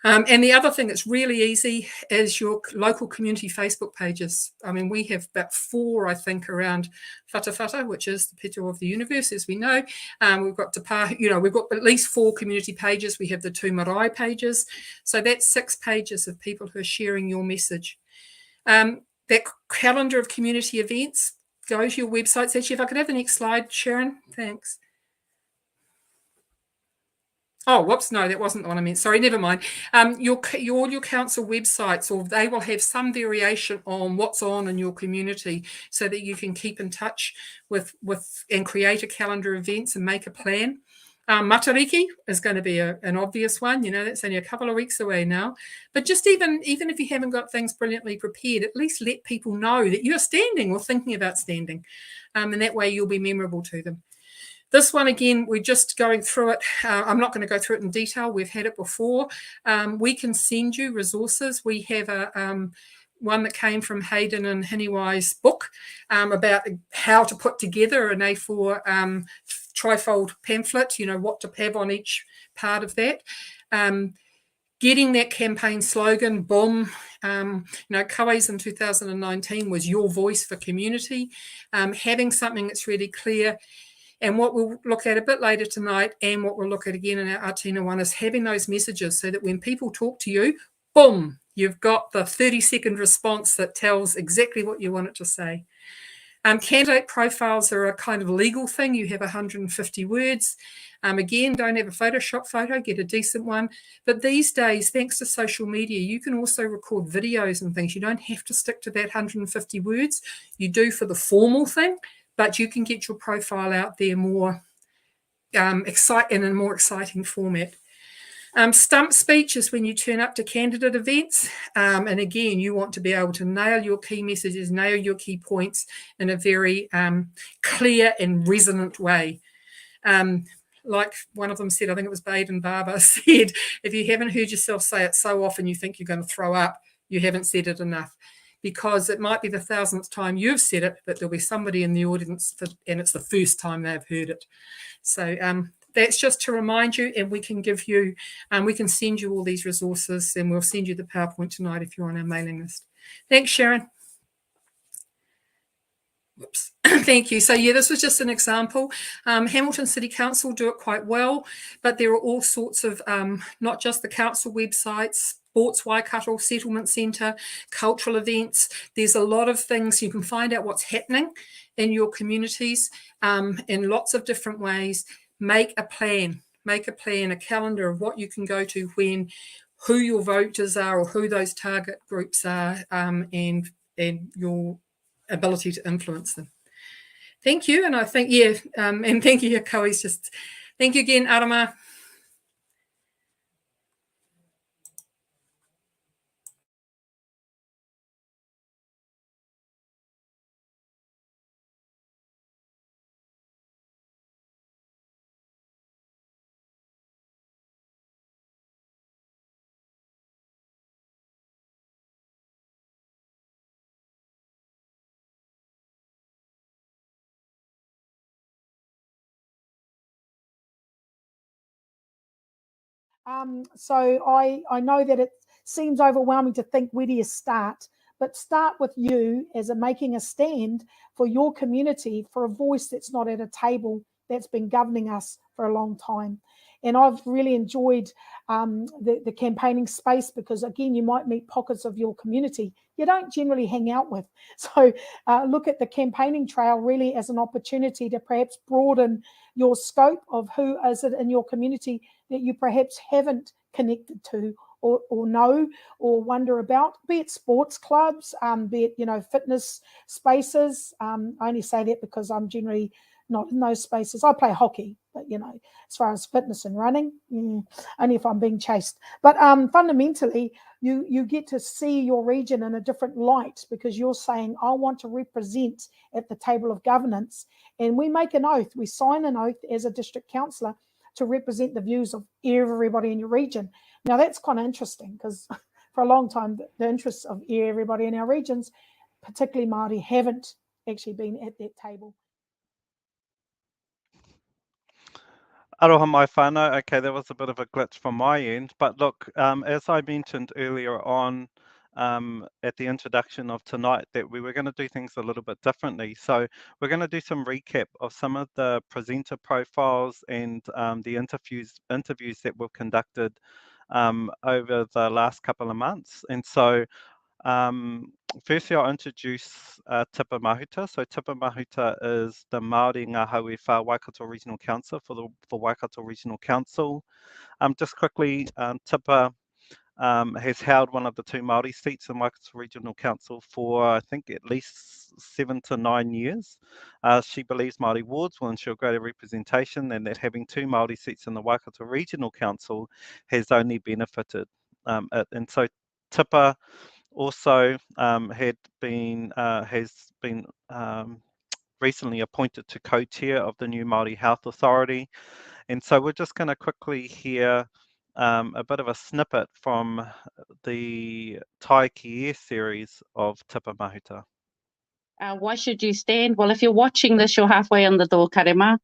And the other thing that's really easy is your local community Facebook pages. I mean, we have about 4, I think, around Whatawhata, which is the petal of the universe, as we know. We've got we've got at least 4 community pages. We have the 2 marae pages. So that's 6 pages of people who are sharing your message. That calendar of community events, go to your websites. Actually, if I could have the next slide, Sharon, thanks. Oh, whoops, no, that wasn't the one I meant. Sorry, never mind. Your council websites, or they will have some variation on what's on in your community so that you can keep in touch with and create a calendar of events and make a plan. Matariki is going to be an obvious one. That's only a couple of weeks away now. But just even if you haven't got things brilliantly prepared, at least let people know that you're standing or thinking about standing. And that way you'll be memorable to them. This one, again, we're just going through it. I'm not going to go through it in detail. We've had it before. We can send you resources. We have one that came from Hayden and Hiniwai's book about how to put together an A4 trifold pamphlet, what to have on each part of that. Getting that campaign slogan, boom, Kauai's in 2019 was your voice for community. Having something that's really clear. And what we'll look at a bit later tonight, and what we'll look at again in our Atina one, is having those messages so that when people talk to you, boom, you've got the 30-second response that tells exactly what you want it to say. Candidate profiles are a kind of legal thing. You have 150 words. Again, don't have a Photoshop photo, get a decent one. But these days, thanks to social media, you can also record videos and things. You don't have to stick to that 150 words. You do for the formal thing, but you can get your profile out there more in a more exciting format. Stump speech is when you turn up to candidate events. And again, you want to be able to nail your key messages, nail your key points in a very clear and resonant way. Like one of them said, I think it was Baden Barber, said, if you haven't heard yourself say it so often you think you're going to throw up, you haven't said it enough. Because it might be the 1000th time you've said it, but there'll be somebody in the audience and it's the first time they've heard it. So that's just to remind you, and we can give you, we can send you all these resources, and we'll send you the PowerPoint tonight if you're on our mailing list. Thanks, Sharon. Whoops. Thank you. So yeah, this was just an example. Hamilton City Council do it quite well, but there are all sorts of, not just the council websites, Sports Waikato, Settlement Centre, cultural events. There's a lot of things. You can find out what's happening in your communities in lots of different ways. Make a plan, a calendar of what you can go to when, who your voters are or who those target groups are, and your ability to influence them. Thank you. And I think, and thank you, Kauai's just, thank you again, Arama. So I know that it seems overwhelming to think where do you start, but start with you as making a stand for your community, for a voice that's not at a table that's been governing us for a long time. And I've really enjoyed the campaigning space because, again, you might meet pockets of your community you don't generally hang out with. So look at the campaigning trail really as an opportunity to perhaps broaden your scope of who is it in your community that you perhaps haven't connected to or know or wonder about, be it sports clubs, be it, fitness spaces. I only say that because I'm generally not in those spaces. I play hockey, but as far as fitness and running, only if I'm being chased. But fundamentally, you get to see your region in a different light, because you're saying, I want to represent at the table of governance. And we make an oath, we sign an oath as a district councillor to represent the views of everybody in your region. Now that's kind of interesting, because for a long time, the interests of everybody in our regions, particularly Māori, haven't actually been at that table. Aroha mai whānau. Okay, that was a bit of a glitch from my end. But look, as I mentioned earlier on at the introduction of tonight, that we were going to do things a little bit differently. So we're going to do some recap of some of the presenter profiles and the interviews that we've conducted over the last couple of months. And so firstly, I'll introduce Tipa Mahuta. So Tipa Mahuta is the Māori Ngā Haui Whā Waikato Regional Council for Waikato Regional Council. Just quickly, Tipa has held one of the 2 Māori seats in Waikato Regional Council for, I think, at least 7 to 9 years. She believes Māori wards will ensure greater representation, and that having 2 Māori seats in the Waikato Regional Council has only benefited it. And so Tipa also has been recently appointed to co-chair of the new Māori Health Authority. And so we're just going to quickly hear a bit of a snippet from the Tai Ki series of Tipa Mahuta. Why should you stand? Well, if you're watching this, you're halfway in the door, karema.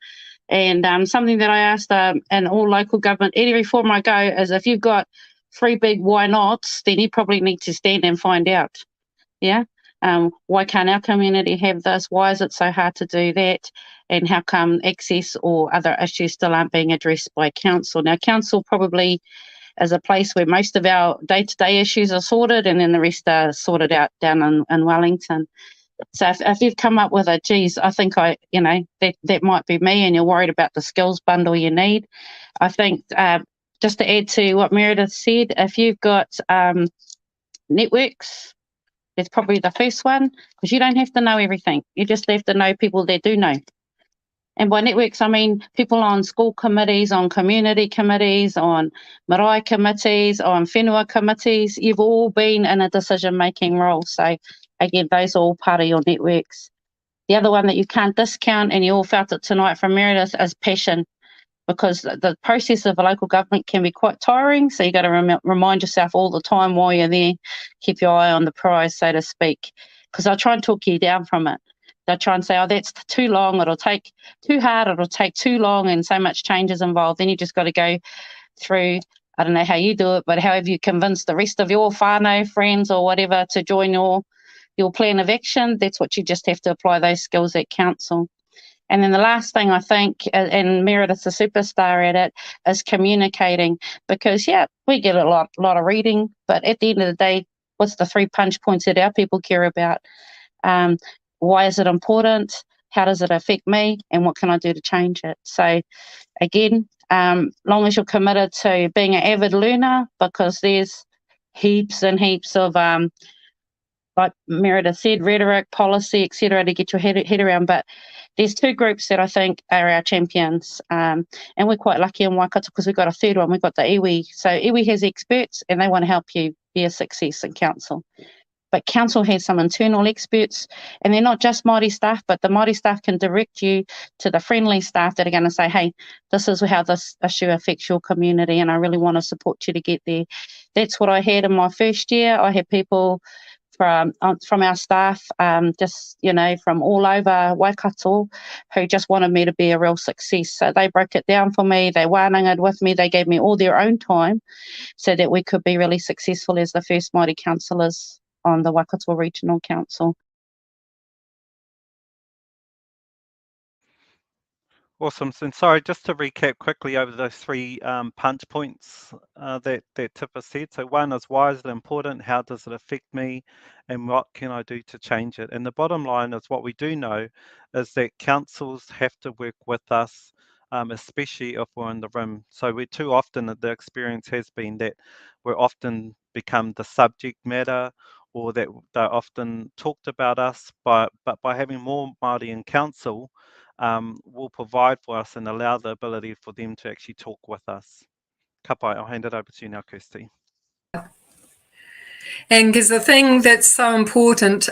And something that I asked in all local government, every forum I go, is if you've got 3 big why nots, then you probably need to stand and find out. Yeah. Why can't our community have this? Why is it so hard to do that? And how come access or other issues still aren't being addressed by council? Now, council probably is a place where most of our day-to-day issues are sorted, and then the rest are sorted out down in Wellington. So if you've come up with a, geez, I think that might be me, and you're worried about the skills bundle you need, I think just to add to what Meredith said, if you've got networks, that's probably the first one, because you don't have to know everything. You just have to know people that do know. And by networks, I mean people on school committees, on community committees, on marae committees, on whenua committees. You've all been in a decision-making role. So again, those are all part of your networks. The other one that you can't discount, and you all felt it tonight from Meredith, is passion, because the process of a local government can be quite tiring. So you got to remind yourself all the time while you're there, keep your eye on the prize, so to speak, because they'll try and talk you down from it. They'll try and say, oh, that's too long, it'll take too hard, it'll take too long, and so much change is involved. Then you just got to go through, I don't know how you do it, but however you convince the rest of your whānau, friends or whatever to join your plan of action, that's what you just have to apply those skills at council. And then the last thing I think, and Meredith's a superstar at it, is communicating. Because, yeah, we get a lot of reading, but at the end of the day, what's the 3 punch points that our people care about? Why is it important? How does it affect me? And what can I do to change it? So, again, long as you're committed to being an avid learner, because there's heaps and heaps of like Meredith said, rhetoric, policy, etc., to get your head around. But there's 2 groups that I think are our champions. And we're quite lucky in Waikato because we've got a third one. We've got the iwi. So iwi has experts and they want to help you be a success in council. But council has some internal experts, and they're not just Māori staff, but the Māori staff can direct you to the friendly staff that are going to say, hey, this is how this issue affects your community, and I really want to support you to get there. That's what I had in my first year. I had people from our staff, just, from all over Waikato, who just wanted me to be a real success. So they broke it down for me. They wānanga'd with me. They gave me all their own time so that we could be really successful as the first Māori councillors on the Waikato Regional Council. Awesome. So sorry, just to recap quickly over those 3 punch points that Tipa said. So 1 is, why is it important? How does it affect me? And what can I do to change it? And the bottom line is, what we do know is that councils have to work with us, especially if we're in the room. So we're too often, the experience has been that we're often become the subject matter, or that they're often talked about us. But by having more Māori in council, will provide for us and allow the ability for them to actually talk with us. Ka pai, I'll hand it over to you now, Kirsty. And because the thing that's so important,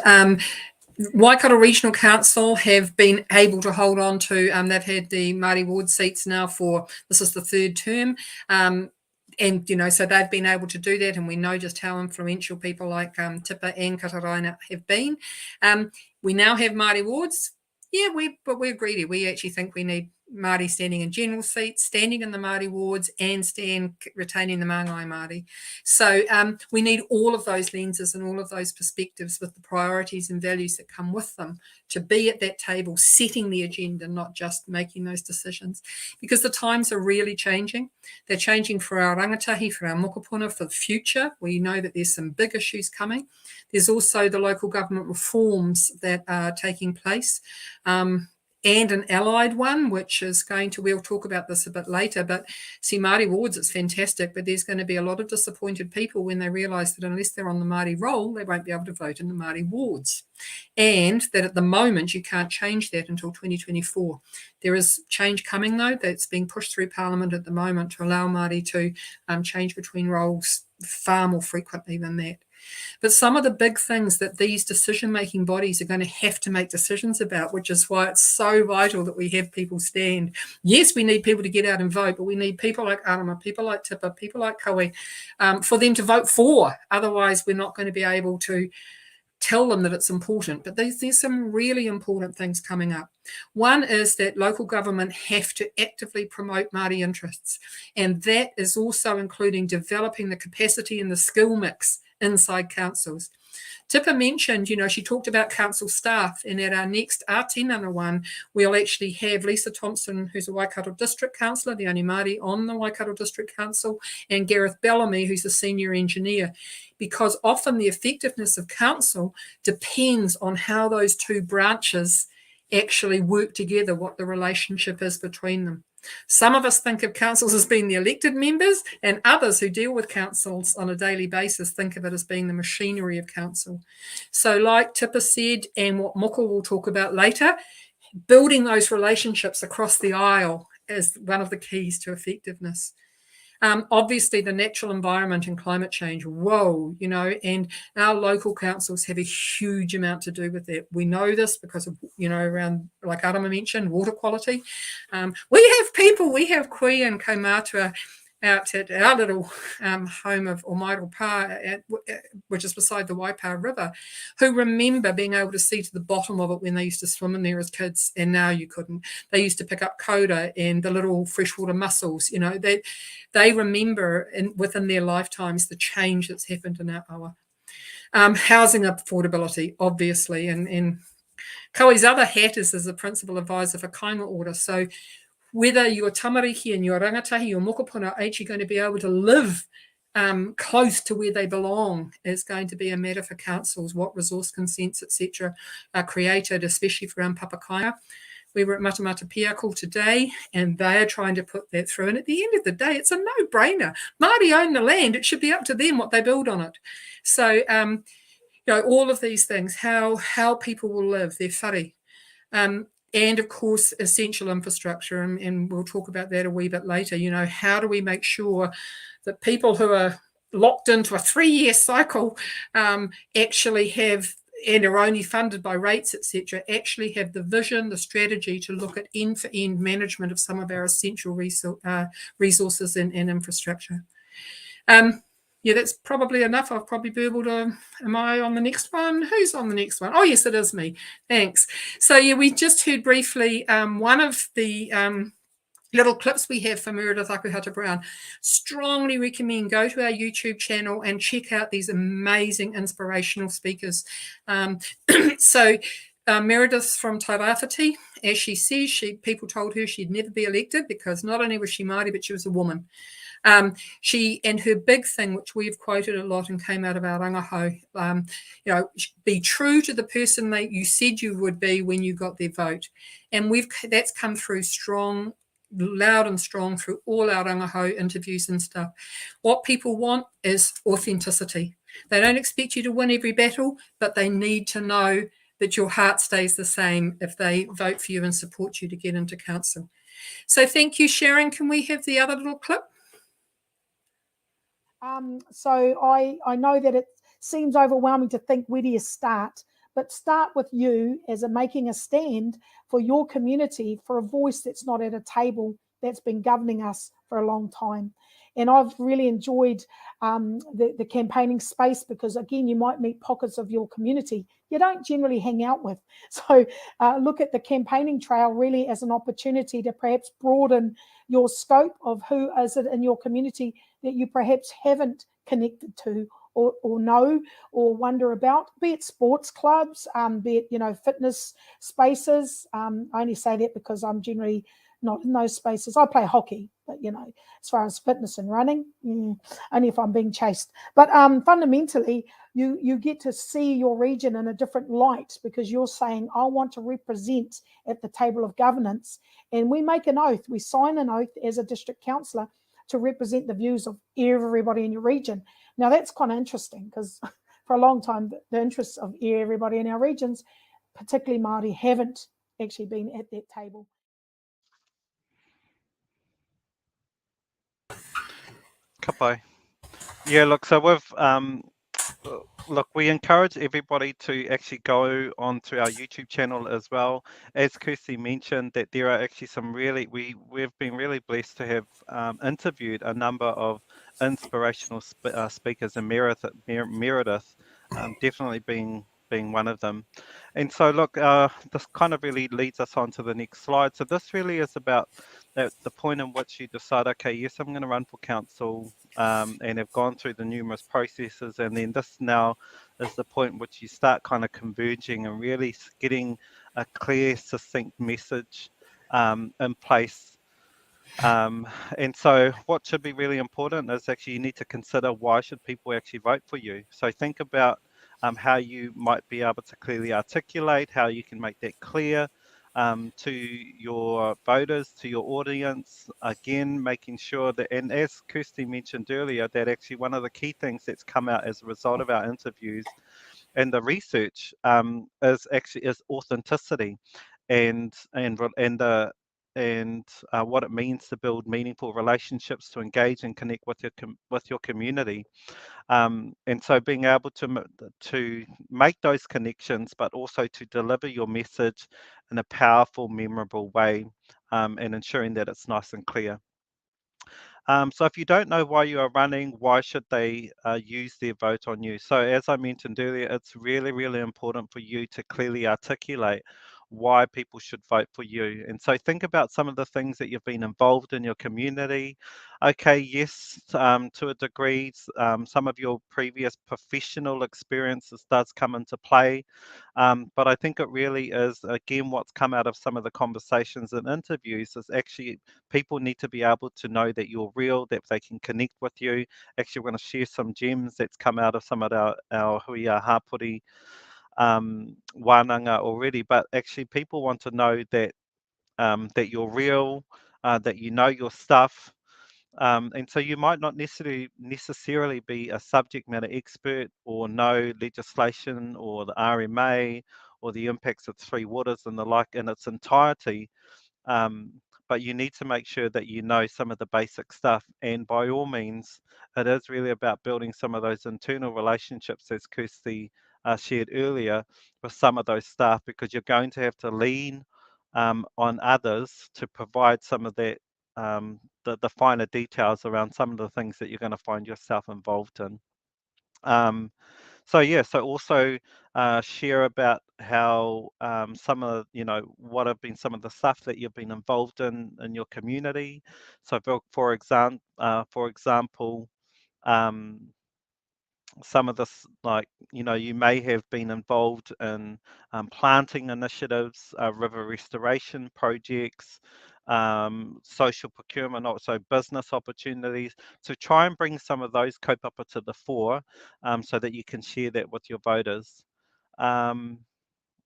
Waikato Regional Council have been able to hold on to, they've had the Māori ward seats now for, this is the 3rd term, and, you know, so they've been able to do that, and we know just how influential people like Tipa and Kataraina have been. We now have Māori wards. Yeah, but we're greedy. We actually think we need Māori standing in general seats, standing in the Māori wards, and retaining the Maangai Māori. So we need all of those lenses and all of those perspectives with the priorities and values that come with them to be at that table, setting the agenda, not just making those decisions. Because the times are really changing. They're changing for our rangatahi, for our mokopuna, for the future. We know that there's some big issues coming. There's also the local government reforms that are taking place. And an allied one, which is going to, we'll talk about this a bit later, but see, Māori wards, it's fantastic, but there's going to be a lot of disappointed people when they realise that unless they're on the Māori roll, they won't be able to vote in the Māori wards. And that at the moment, you can't change that until 2024. There is change coming, though, that's being pushed through Parliament at the moment to allow Māori to change between roles far more frequently than that. But some of the big things that these decision-making bodies are going to have to make decisions about, which is why it's so vital that we have people stand. Yes, we need people to get out and vote, but we need people like Arama, people like Tipa, people like Kaui, for them to vote for. Otherwise, we're not going to be able to tell them that it's important. But there's some really important things coming up. One is that local government have to actively promote Māori interests, and that is also including developing the capacity and the skill mix inside councils. Tipa mentioned, you know, she talked about council staff, and at our next Ātinana one, we'll actually have Lisa Thompson, who's a Waikato District Councillor, the only Māori on the Waikato District Council, and Gareth Bellamy, who's a senior engineer, because often the effectiveness of council depends on how those two branches actually work together, what the relationship is between them. Some of us think of councils as being the elected members, and others who deal with councils on a daily basis think of it as being the machinery of council. So like Tipa said, and what Moko will talk about later, building those relationships across the aisle is one of the keys to effectiveness. Obviously, the natural environment and climate change, whoa, you know, and our local councils have a huge amount to do with that. We know this because of, you know, around, like Arama mentioned, water quality. We have Kui and Kaumātua out at our little home of Omairo Pa, which is beside the Waipa River, who remember being able to see to the bottom of it when they used to swim in there as kids, and now you couldn't. They used to pick up koura and the little freshwater mussels, you know, they remember within their lifetimes the change that's happened in our awa. Housing affordability, obviously, and Kaui's other hat is as a principal advisor for Kainga Order, so whether you're tamariki and you're rangatahi or mokopuna are actually going to be able to live close to where they belong is going to be a matter for councils, what resource consents, etc. are created, especially for Papakainga. We were at Matamata Piakul today, and they are trying to put that through. And at the end of the day, it's a no-brainer. Māori own the land. It should be up to them what they build on it. So, you know, all of these things, how people will live, their whare. And of course, essential infrastructure, and we'll talk about that a wee bit later. You know, how do we make sure that people who are locked into a 3-year cycle actually have, and are only funded by rates, etc., actually have the vision, the strategy to look at end-to-end management of some of our essential resources and infrastructure. Yeah, that's probably enough. I've probably burbled. Am I on the next one? Who's on the next one? Oh, yes, it is me. Thanks. So, yeah, we just heard briefly one of the little clips we have for Meredith Akuhata Brown. Strongly recommend go to our YouTube channel and check out these amazing inspirational speakers. Meredith's from Tairāwhiti. As she says, people told her she'd never be elected because not only was she Māori, but she was a woman. And her big thing, which we've quoted a lot and came out of our rangahau, you know, be true to the person that you said you would be when you got their vote. And that's come through strong, loud and strong through all our rangahau interviews and stuff. What people want is authenticity. They don't expect you to win every battle, but they need to know that your heart stays the same if they vote for you and support you to get into council. So thank you, Sharon. Can we have the other little clip? So I know that it seems overwhelming to think where do you start, but start with you as making a stand for your community, for a voice that's not at a table that's been governing us for a long time. And I've really enjoyed the campaigning space because, again, you might meet pockets of your community you don't generally hang out with. So look at the campaigning trail really as an opportunity to perhaps broaden your scope of who is it in your community that you perhaps haven't connected to or know or wonder about, be it sports clubs, be it, fitness spaces. I only say that because I'm generally not in those spaces. I play hockey, but, as far as fitness and running, only if I'm being chased. But fundamentally, you get to see your region in a different light because you're saying, I want to represent at the table of governance. And we make an oath. We sign an oath as a district councillor to represent the views of everybody in your region. Now, that's kind of interesting because for a long time, the interests of everybody in our regions, particularly Māori, haven't actually been at that table. Ka pai. Yeah, look, so we encourage everybody to actually go onto our YouTube channel as well. As Kirsty mentioned, that there are actually some we've been really blessed to have interviewed a number of inspirational speakers, and Meredith definitely being one of them. And so, look, this kind of really leads us on to the next slide. So this really is about the point in which you decide, okay, yes, I'm going to run for council, and have gone through the numerous processes, and then this now is the point in which you start kind of converging and really getting a clear, succinct message in place. And so what should be really important is actually you need to consider why should people actually vote for you. So think about how you might be able to clearly articulate, how you can make that clear to your voters, to your audience. Again, making sure that, and as Kirsty mentioned earlier, that actually one of the key things that's come out as a result of our interviews and the research is authenticity and what it means to build meaningful relationships, to engage and connect with your community, and so being able to make those connections, but also to deliver your message in a powerful, memorable way, and ensuring that it's nice and clear. So if you don't know why you are running, why should they use their vote on you? So as I mentioned earlier, it's really, really important for you to clearly articulate why people should vote for you. And so think about some of the things that you've been involved in your community. Okay, yes, to a degree, some of your previous professional experiences does come into play. But I think it really is, again, what's come out of some of the conversations and interviews is actually people need to be able to know that you're real, that they can connect with you. Actually, we're going to share some gems that's come out of some of our hui hapuri wānanga already, but actually people want to know that that you're real, that you know your stuff. And so you might not necessarily be a subject matter expert or know legislation or the RMA or the impacts of Three Waters and the like in its entirety. But you need to make sure that you know some of the basic stuff. And by all means, it is really about building some of those internal relationships, as Kirsty shared earlier, with some of those staff, because you're going to have to lean on others to provide some of that, the finer details around some of the things that you're going to find yourself involved in. So yeah, so also share about how some of, what have been some of the stuff that you've been involved in your community. So for example, some of this, like, you may have been involved in planting initiatives, river restoration projects, social procurement, also business opportunities. So try and bring some of those kaupapa to the fore, so that you can share that with your voters.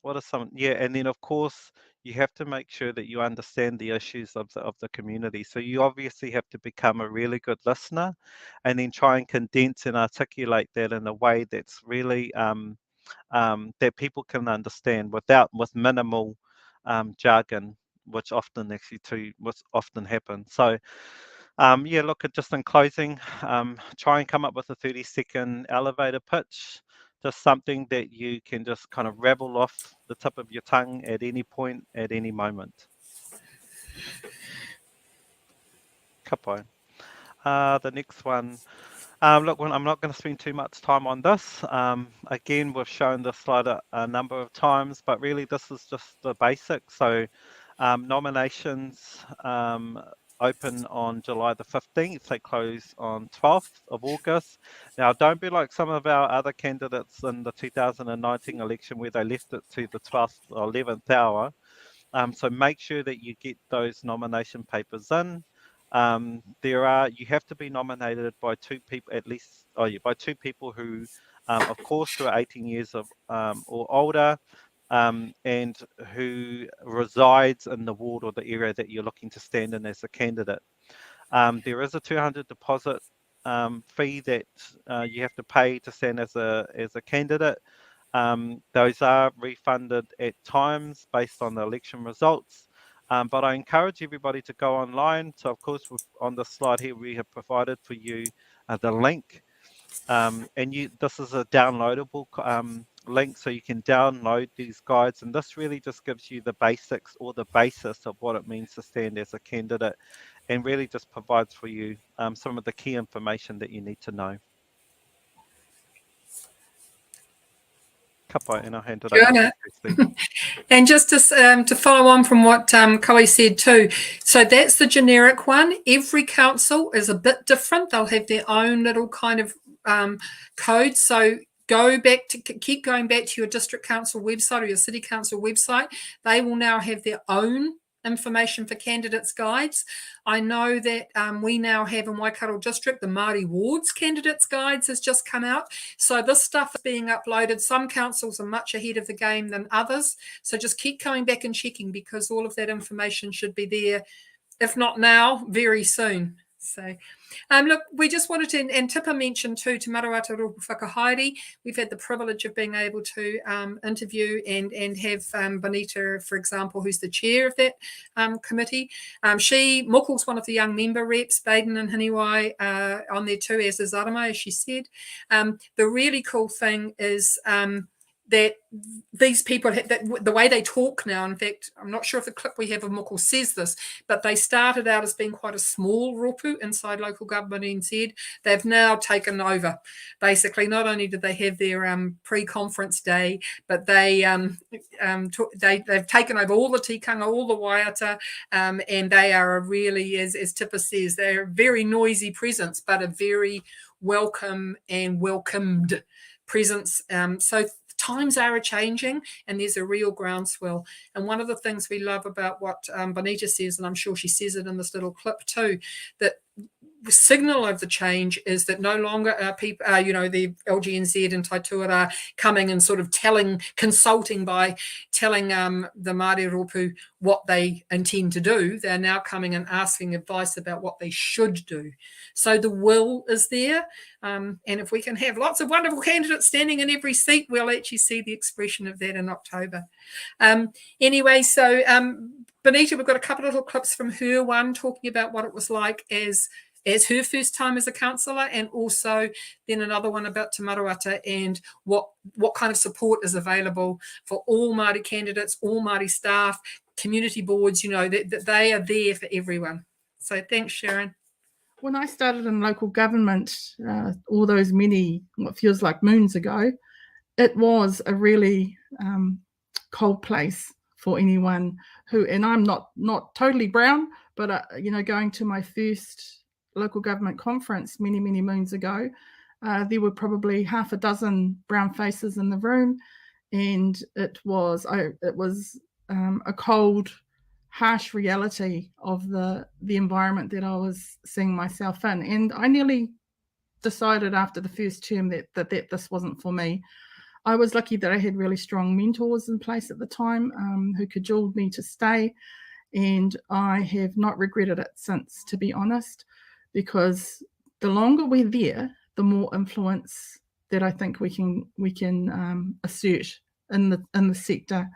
What are some? Yeah, and then of course you have to make sure that you understand the issues of the community. So you obviously have to become a really good listener, and then try and condense and articulate that in a way that's really that people can understand with minimal jargon, which often happens. So yeah, look, just in closing, try and come up with a 30-second elevator pitch, just something that you can just kind of rabble off the tip of your tongue at any point, at any moment. Ka pai. The next one. Look, I'm not going to spend too much time on this. Again, we've shown this slide a number of times, but really this is just the basics. So nominations open on July the 15th. They close on 12th of August. Now, don't be like some of our other candidates in the 2019 election where they left it to the 12th or 11th hour. So make sure that you get those nomination papers in. You have to be nominated by two people at least, by two people who, of course, who are 18 years of or older, and who resides in the ward or the area that you're looking to stand in as a candidate. There is a $200 deposit fee that you have to pay to stand as a candidate. Those are refunded at times based on the election results. But I encourage everybody to go online. So, of course, on the slide here, we have provided for you the link. And this is a downloadable link, so you can download these guides. And this really just gives you the basics or the basis of what it means to stand as a candidate, and really just provides for you some of the key information that you need to know. Ka pai, and I'll hand it over to Kirsty. And just to follow on from what Koe said too, so that's the generic one. Every council is a bit different. They'll have their own little kind of code. So keep going back to your district council website or your city council website. They will now have their own information for candidates guides. I know that we now have in Waikato District, the Māori Wards candidates guides has just come out. So this stuff is being uploaded. Some councils are much ahead of the game than others. So just keep coming back and checking, because all of that information should be there, if not now, very soon. So look, we just wanted to, and Tipa mentioned too, Te Maruata Rōpū Whakahaere, we've had the privilege of being able to interview and have Bonita, for example, who's the chair of that committee. Moku's one of the young member reps, Baden and Hiniwai on there too, as is Arama, as she said. The really cool thing is that these people, the way they talk now, in fact, I'm not sure if the clip we have of Moku says this, but they started out as being quite a small ropu inside local government NZ. They've now taken over. Basically, not only did they have their pre-conference day, but they've taken over all the tikanga, all the waiata, and they are a really, as Tipa says, they're a very noisy presence, but a very welcome and welcomed presence. So times are changing, and there's a real groundswell. And one of the things we love about what Bonita says, and I'm sure she says it in this little clip too, that the signal of the change is that no longer are people, the LGNZ and Taituara coming and sort of consulting by telling the Māori Rōpū what they intend to do. They're now coming and asking advice about what they should do. So the will is there. And if we can have lots of wonderful candidates standing in every seat, we'll actually see the expression of that in October. Anyway, so Bonita, we've got a couple of little clips from her, one talking about what it was like as her first time as a councillor, and also then another one about Te Maruata and what kind of support is available for all Māori candidates, all Māori staff, community boards, that they are there for everyone. So thanks, Sharon. When I started in local government, all those what feels like moons ago, it was a really cold place for anyone who, and I'm not totally brown, but going to my first local government conference many moons ago, there were probably half a dozen brown faces in the room, and it was a cold, harsh reality of the environment that I was seeing myself in. And I nearly decided after the first term that this wasn't for me. I was lucky that I had really strong mentors in place at the time who cajoled me to stay, and I have not regretted it since, to be honest, because the longer we're there, the more influence that I think we can assert in the sector,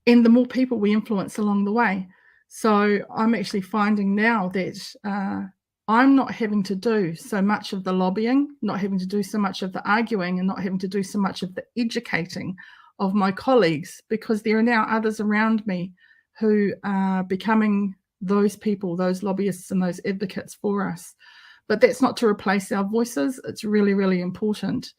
and the more people we influence along the way. So I'm actually finding now that I'm not having to do so much of the lobbying, not having to do so much of the arguing, and not having to do so much of the educating of my colleagues, because there are now others around me who are becoming those people, those lobbyists and those advocates for us. But that's not to replace our voices. It's really, really important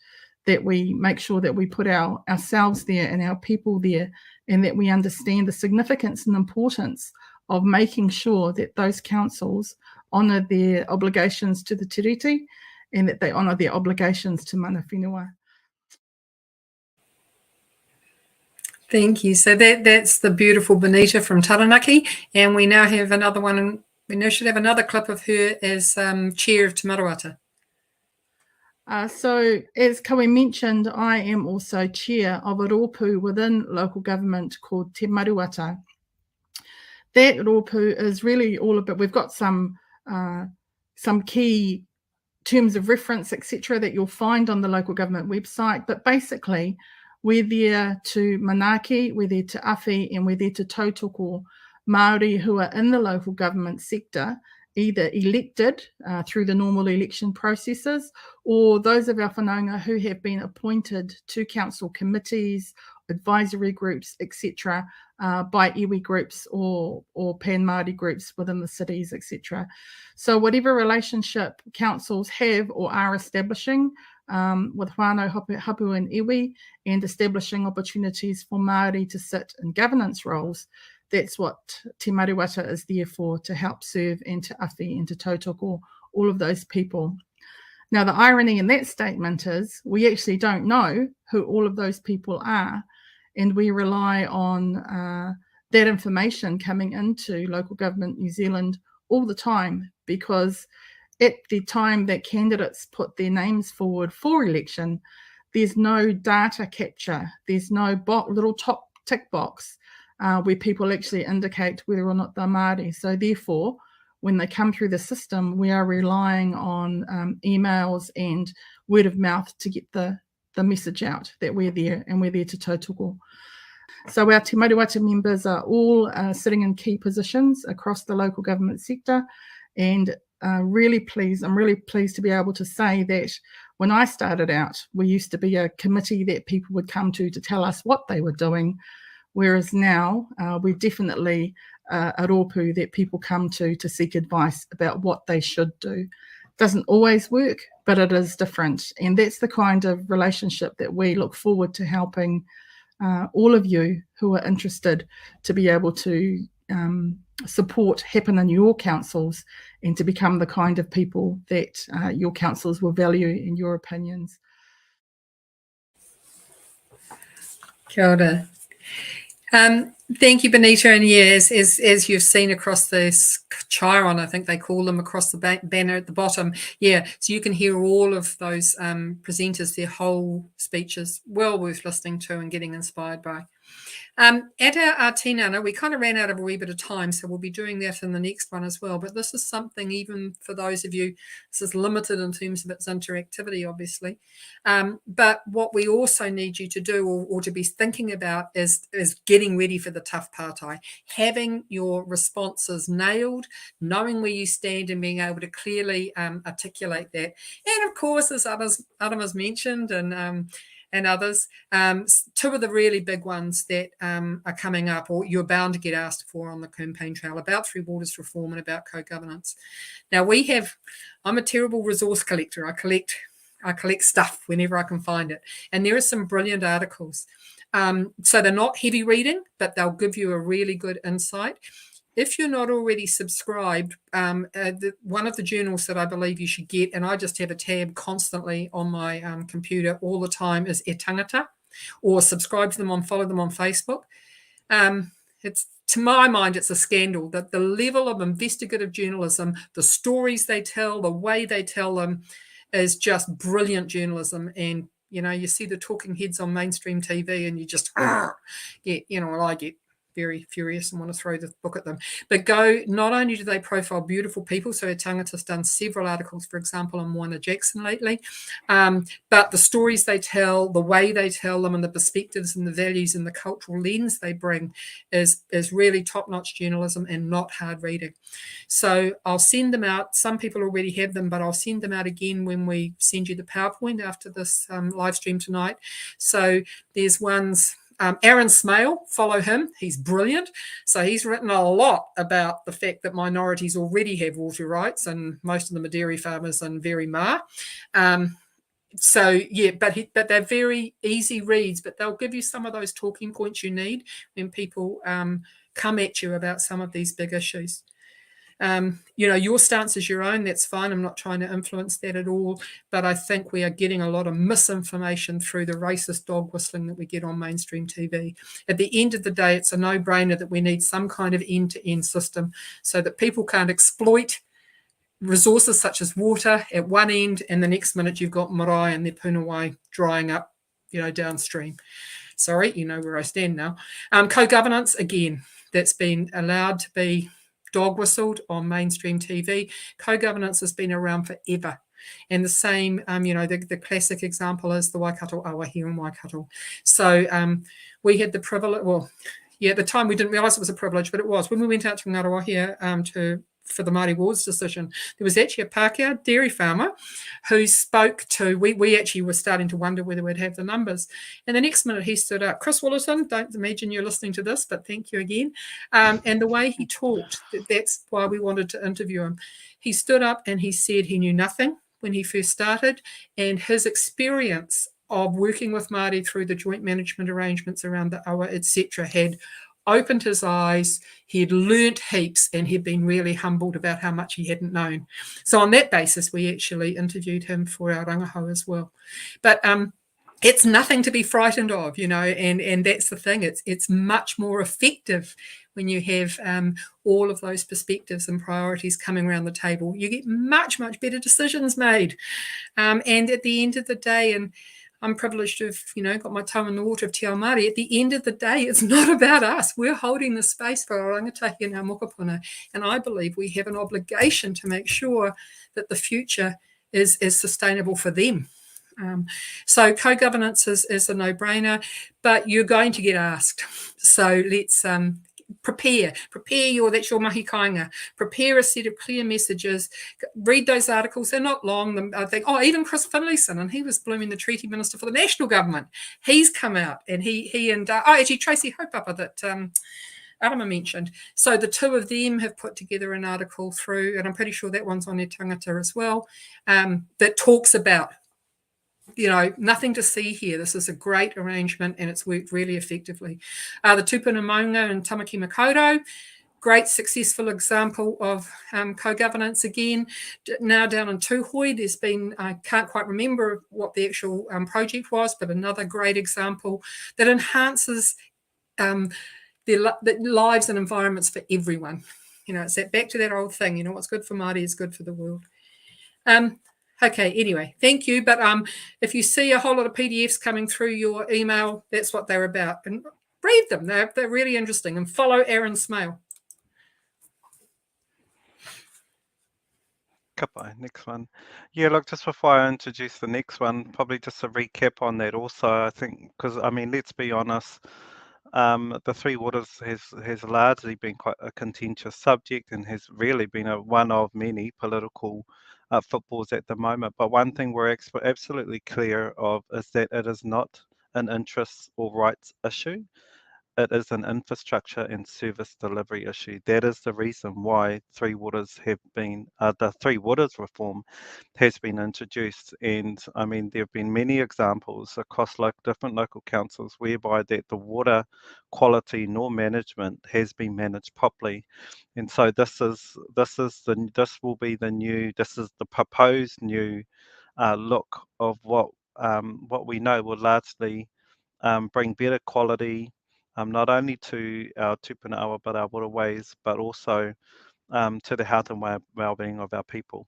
that we make sure that we put ourselves there and our people there, and that we understand the significance and importance of making sure that those councils honour their obligations to the tiriti, and that they honour their obligations to mana whenua. Thank you. So that's the beautiful Benita from Taranaki, and we now have another one, and we now should have another clip of her as chair of Te Maruata. So as Kawe mentioned, I am also chair of a rōpū within local government called Te Maruata. That rōpū is really all about, we've got some key terms of reference, etc., that you'll find on the local government website, but basically we're there to manaaki, we're there to awhi, and we're there to tautoko Māori who are in the local government sector, either elected through the normal election processes, or those of our whanaunga who have been appointed to council committees, advisory groups, etc., by iwi groups or pan Māori groups within the cities, etc. So whatever relationship councils have or are establishing with whānau hapu and iwi, and establishing opportunities for Māori to sit in governance roles, that's what Te Maruata is there for, to help serve and to awhi and to tautoko all of those people. Now, the irony in that statement is we actually don't know who all of those people are, and we rely on that information coming into local government New Zealand all the time, because at the time that candidates put their names forward for election, there's no data capture, there's no little top tick box where people actually indicate whether or not they're Māori. So therefore, when they come through the system, we are relying on emails and word of mouth to get the message out that we're there, and we're there to tautoko. So our Te Maruata members are all sitting in key positions across the local government sector, and I'm really pleased to be able to say that when I started out, we used to be a committee that people would come to tell us what they were doing, whereas now we're definitely a rōpū that people come to seek advice about what they should do. Doesn't always work, but it is different, and that's the kind of relationship that we look forward to helping all of you who are interested to be able to support happen in your councils, and to become the kind of people that your councils will value in your opinions. Kia ora. Thank you, Benita. And yes, as you've seen across this chiron, I think they call them, across the banner at the bottom. Yeah, so you can hear all of those presenters, their whole speeches, well worth listening to and getting inspired by. At our tinana, we kind of ran out of a wee bit of time, so we'll be doing that in the next one as well. But this is something, even for those of you, this is limited in terms of its interactivity, obviously. But what we also need you to do, or to be thinking about, is getting ready for the tough partai, having your responses nailed, knowing where you stand, and being able to clearly articulate that. And of course, as Arama's mentioned, and others, two of the really big ones that are coming up, or you're bound to get asked for on the campaign trail, about Three Waters reform and about co-governance. Now I'm a terrible resource collector. I collect stuff whenever I can find it, and there are some brilliant articles. So they're not heavy reading, but they'll give you a really good insight. If you're not already subscribed, one of the journals that I believe you should get, and I just have a tab constantly on my computer all the time, is E Tangata, or subscribe to them follow them on Facebook. It's, to my mind, it's a scandal that the level of investigative journalism, the stories they tell, the way they tell them, is just brilliant journalism. And you see the talking heads on mainstream TV, and you just get, I get very furious and want to throw the book at them. But Go, not only do they profile beautiful people, so Tangata's done several articles, for example, on Moana Jackson lately, but the stories they tell, the way they tell them, and the perspectives and the values and the cultural lens they bring is really top-notch journalism and not hard reading. So I'll send them out. Some people already have them, but I'll send them out again when we send you the PowerPoint after this live stream tonight. So there's ones, Aaron Smale, follow him. He's brilliant. So he's written a lot about the fact that minorities already have water rights, and most of them are dairy farmers and very ma. So yeah, but they're very easy reads, but they'll give you some of those talking points you need when people come at you about some of these big issues. Your stance is your own. That's fine. I'm not trying to influence that at all. But I think we are getting a lot of misinformation through the racist dog whistling that we get on mainstream TV. At the end of the day, it's a no-brainer that we need some kind of end-to-end system so that people can't exploit resources such as water at one end, and the next minute you've got marae and their punawai drying up, downstream. Sorry, you know where I stand now. Co-governance, again, that's been allowed to be dog whistled on mainstream TV. Co-governance has been around forever. And the same, the classic example is the Waikato awa here in Waikato. So we had the privilege, at the time we didn't realise it was a privilege, but it was. When we went out to Ngaruawahia for the Māori Wars decision, there was actually a Pākehā dairy farmer who spoke to, we actually were starting to wonder whether we'd have the numbers. And the next minute he stood up. Chris Willerton, don't imagine you're listening to this, but thank you again. And the way he talked, that's why we wanted to interview him. He stood up and he said he knew nothing when he first started, and his experience of working with Māori through the joint management arrangements around the awa, etc., had opened his eyes. He had learnt heaps, and he'd been really humbled about how much he hadn't known. So on that basis, we actually interviewed him for our rangahau as well. But it's nothing to be frightened of, and that's the thing. It's much more effective when you have all of those perspectives and priorities coming around the table. You get much, much better decisions made. And at the end of the day, and I'm privileged to have, got my toe in the water of Te Ao Māori. At the end of the day, it's not about us. We're holding the space for our rangatahi and our mokopuna. And I believe we have an obligation to make sure that the future is sustainable for them. So co-governance is a no-brainer, but you're going to get asked. So let's prepare that's your mahi kāinga. Prepare a set of clear messages. Read those articles. They're not long. I think, even Chris Finlayson, and he was blooming the treaty minister for the national government. He's come out, and he and actually Tracy Hopapa that Arama mentioned. So the two of them have put together an article through, and I'm pretty sure that one's on their tangata as well, that talks about nothing to see here. This is a great arrangement, and it's worked really effectively. The Tupuna Maunga and Tamaki Makaurau, great successful example of co-governance again. Now down in Tūhoi, there's been, I can't quite remember what the actual project was, but another great example that enhances their lives and environments for everyone. It's back to that old thing, what's good for Māori is good for the world. Okay, anyway, thank you. But if you see a whole lot of PDFs coming through your email, that's what they're about. And read them. They're really interesting. And follow Aaron Smale. Kapai, next one. Yeah, look, just before I introduce the next one, probably just a recap on that also, I think, because, let's be honest, the Three Waters has largely been quite a contentious subject and has really been one of many political footballs at the moment. But one thing we're absolutely clear of is that it is not an interests or rights issue. It is an infrastructure and service delivery issue. That is the reason why Three Waters have been, the Three Waters reform has been introduced. And there have been many examples across different local councils whereby that the water quality nor management has been managed properly. And so this is the proposed new look of what we know will largely bring better quality, not only to our tupuna awa but our waterways, but also to the health and well-being of our people.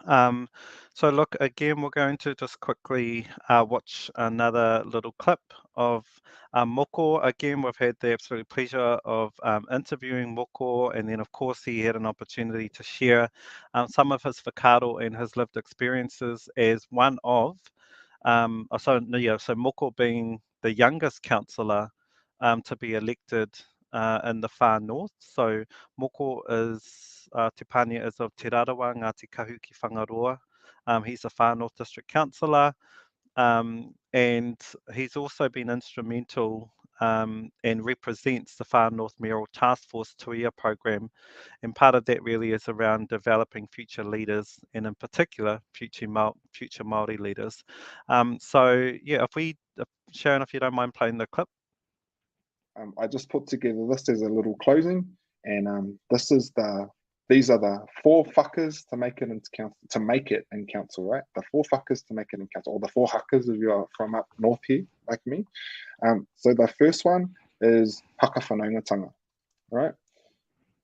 So look, again, we're going to just quickly watch another little clip of Moko. Again, we've had the absolute pleasure of interviewing Moko, and then of course he had an opportunity to share some of his whakaaro and his lived experiences as one of, so Moko being the youngest councillor to be elected in the far north. So Moko is Te Pānia is of Te Rarawa, Ngāti Kahuki Whangaroa. He's a Far North District Councillor, and he's also been instrumental and represents the Far North Mayoral Task Force Tuia program, and part of that really is around developing future leaders, and in particular future Māori leaders. So yeah, Sharon, if you don't mind playing the clip. I just put together this as a little closing, and these are the 4 whakas to make it into council, in council, right? The 4 whakas to make it in council, or the 4 hakas if you are from up north here, like me. So the first one is whakawhanaungatanga, right?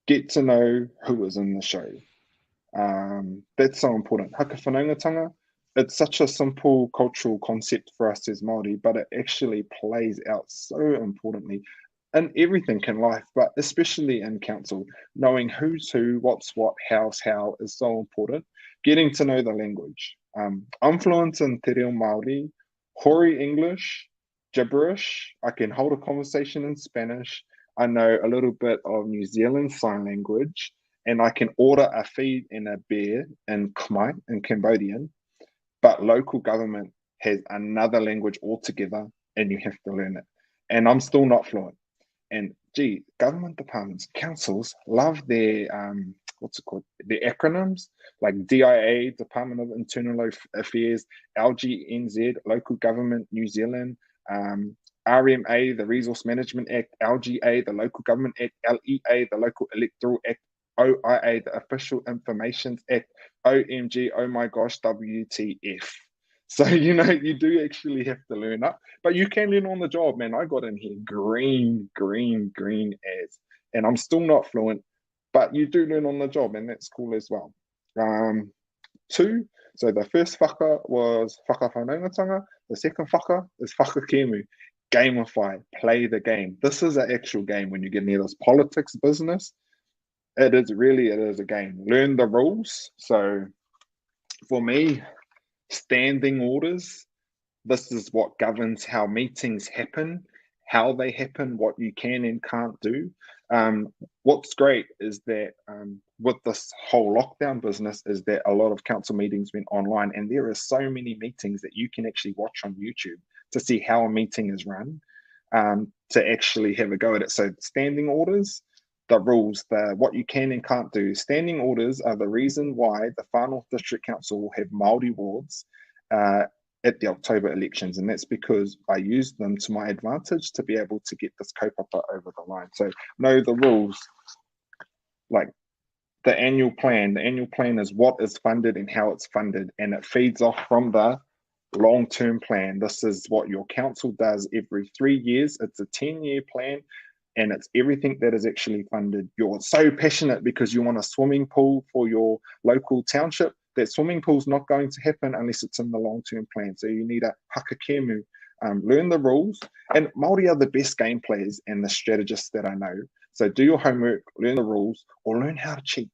Get to know who is in the show. That's so important. Whakawhanaungatanga, it's such a simple cultural concept for us as Māori, but it actually plays out so importantly in everything in life, but especially in council. Knowing who's who, what's what, how's how is so important. Getting to know the language. I'm fluent in Te Reo Māori, Hori English, gibberish. I can hold a conversation in Spanish. I know a little bit of New Zealand Sign Language, and I can order a feed and a beer in Khmer, in Cambodian. But local government has another language altogether, and you have to learn it. And I'm still not fluent. And gee, government departments, councils love their their acronyms, like DIA, Department of Internal Affairs, LGNZ, Local Government New Zealand, RMA, the Resource Management Act, LGA, the Local Government Act, LEA, the Local Electoral Act, OIA, the Official Information Act, OMG, oh my gosh, WTF. So, you do actually have to learn up, but you can learn on the job, man. I got in here green as, and I'm still not fluent, but you do learn on the job, and that's cool as well. 2, so the first whaka was whakawhanaungatanga. The second whaka is whakakemu. Gamify, play the game. This is an actual game. When you get near this politics business, it is a game. Learn the rules. So for me, standing orders, this is what governs how meetings happen, how they happen, what you can and can't do. What's great is that with this whole lockdown business is that a lot of council meetings went online, and there are so many meetings that you can actually watch on YouTube to see how a meeting is run, to actually have a go at it. So standing orders, the rules, what you can and can't do. Standing orders are the reason why the Far North District Council will have Māori wards at the October elections, and that's because I used them to my advantage to be able to get this kaupapa over the line. So know the rules, like the annual plan. The annual plan is what is funded and how it's funded, and it feeds off from the long-term plan. This is what your council does every 3 years. It's a 10-year plan, and it's everything that is actually funded. You're so passionate because you want a swimming pool for your local township. That swimming pool's not going to happen unless it's in the long-term plan. So you need a hakakemu, learn the rules. And Māori are the best game players and the strategists that I know. So do your homework, learn the rules, or learn how to cheat.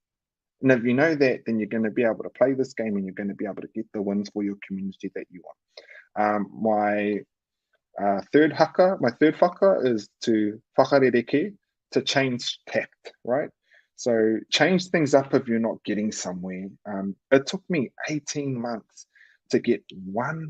And if you know that, then you're going to be able to play this game, and you're going to be able to get the wins for your community that you want. My third whaka is to whakarereke, to change tact, right? So change things up if you're not getting somewhere. It took me 18 months to get one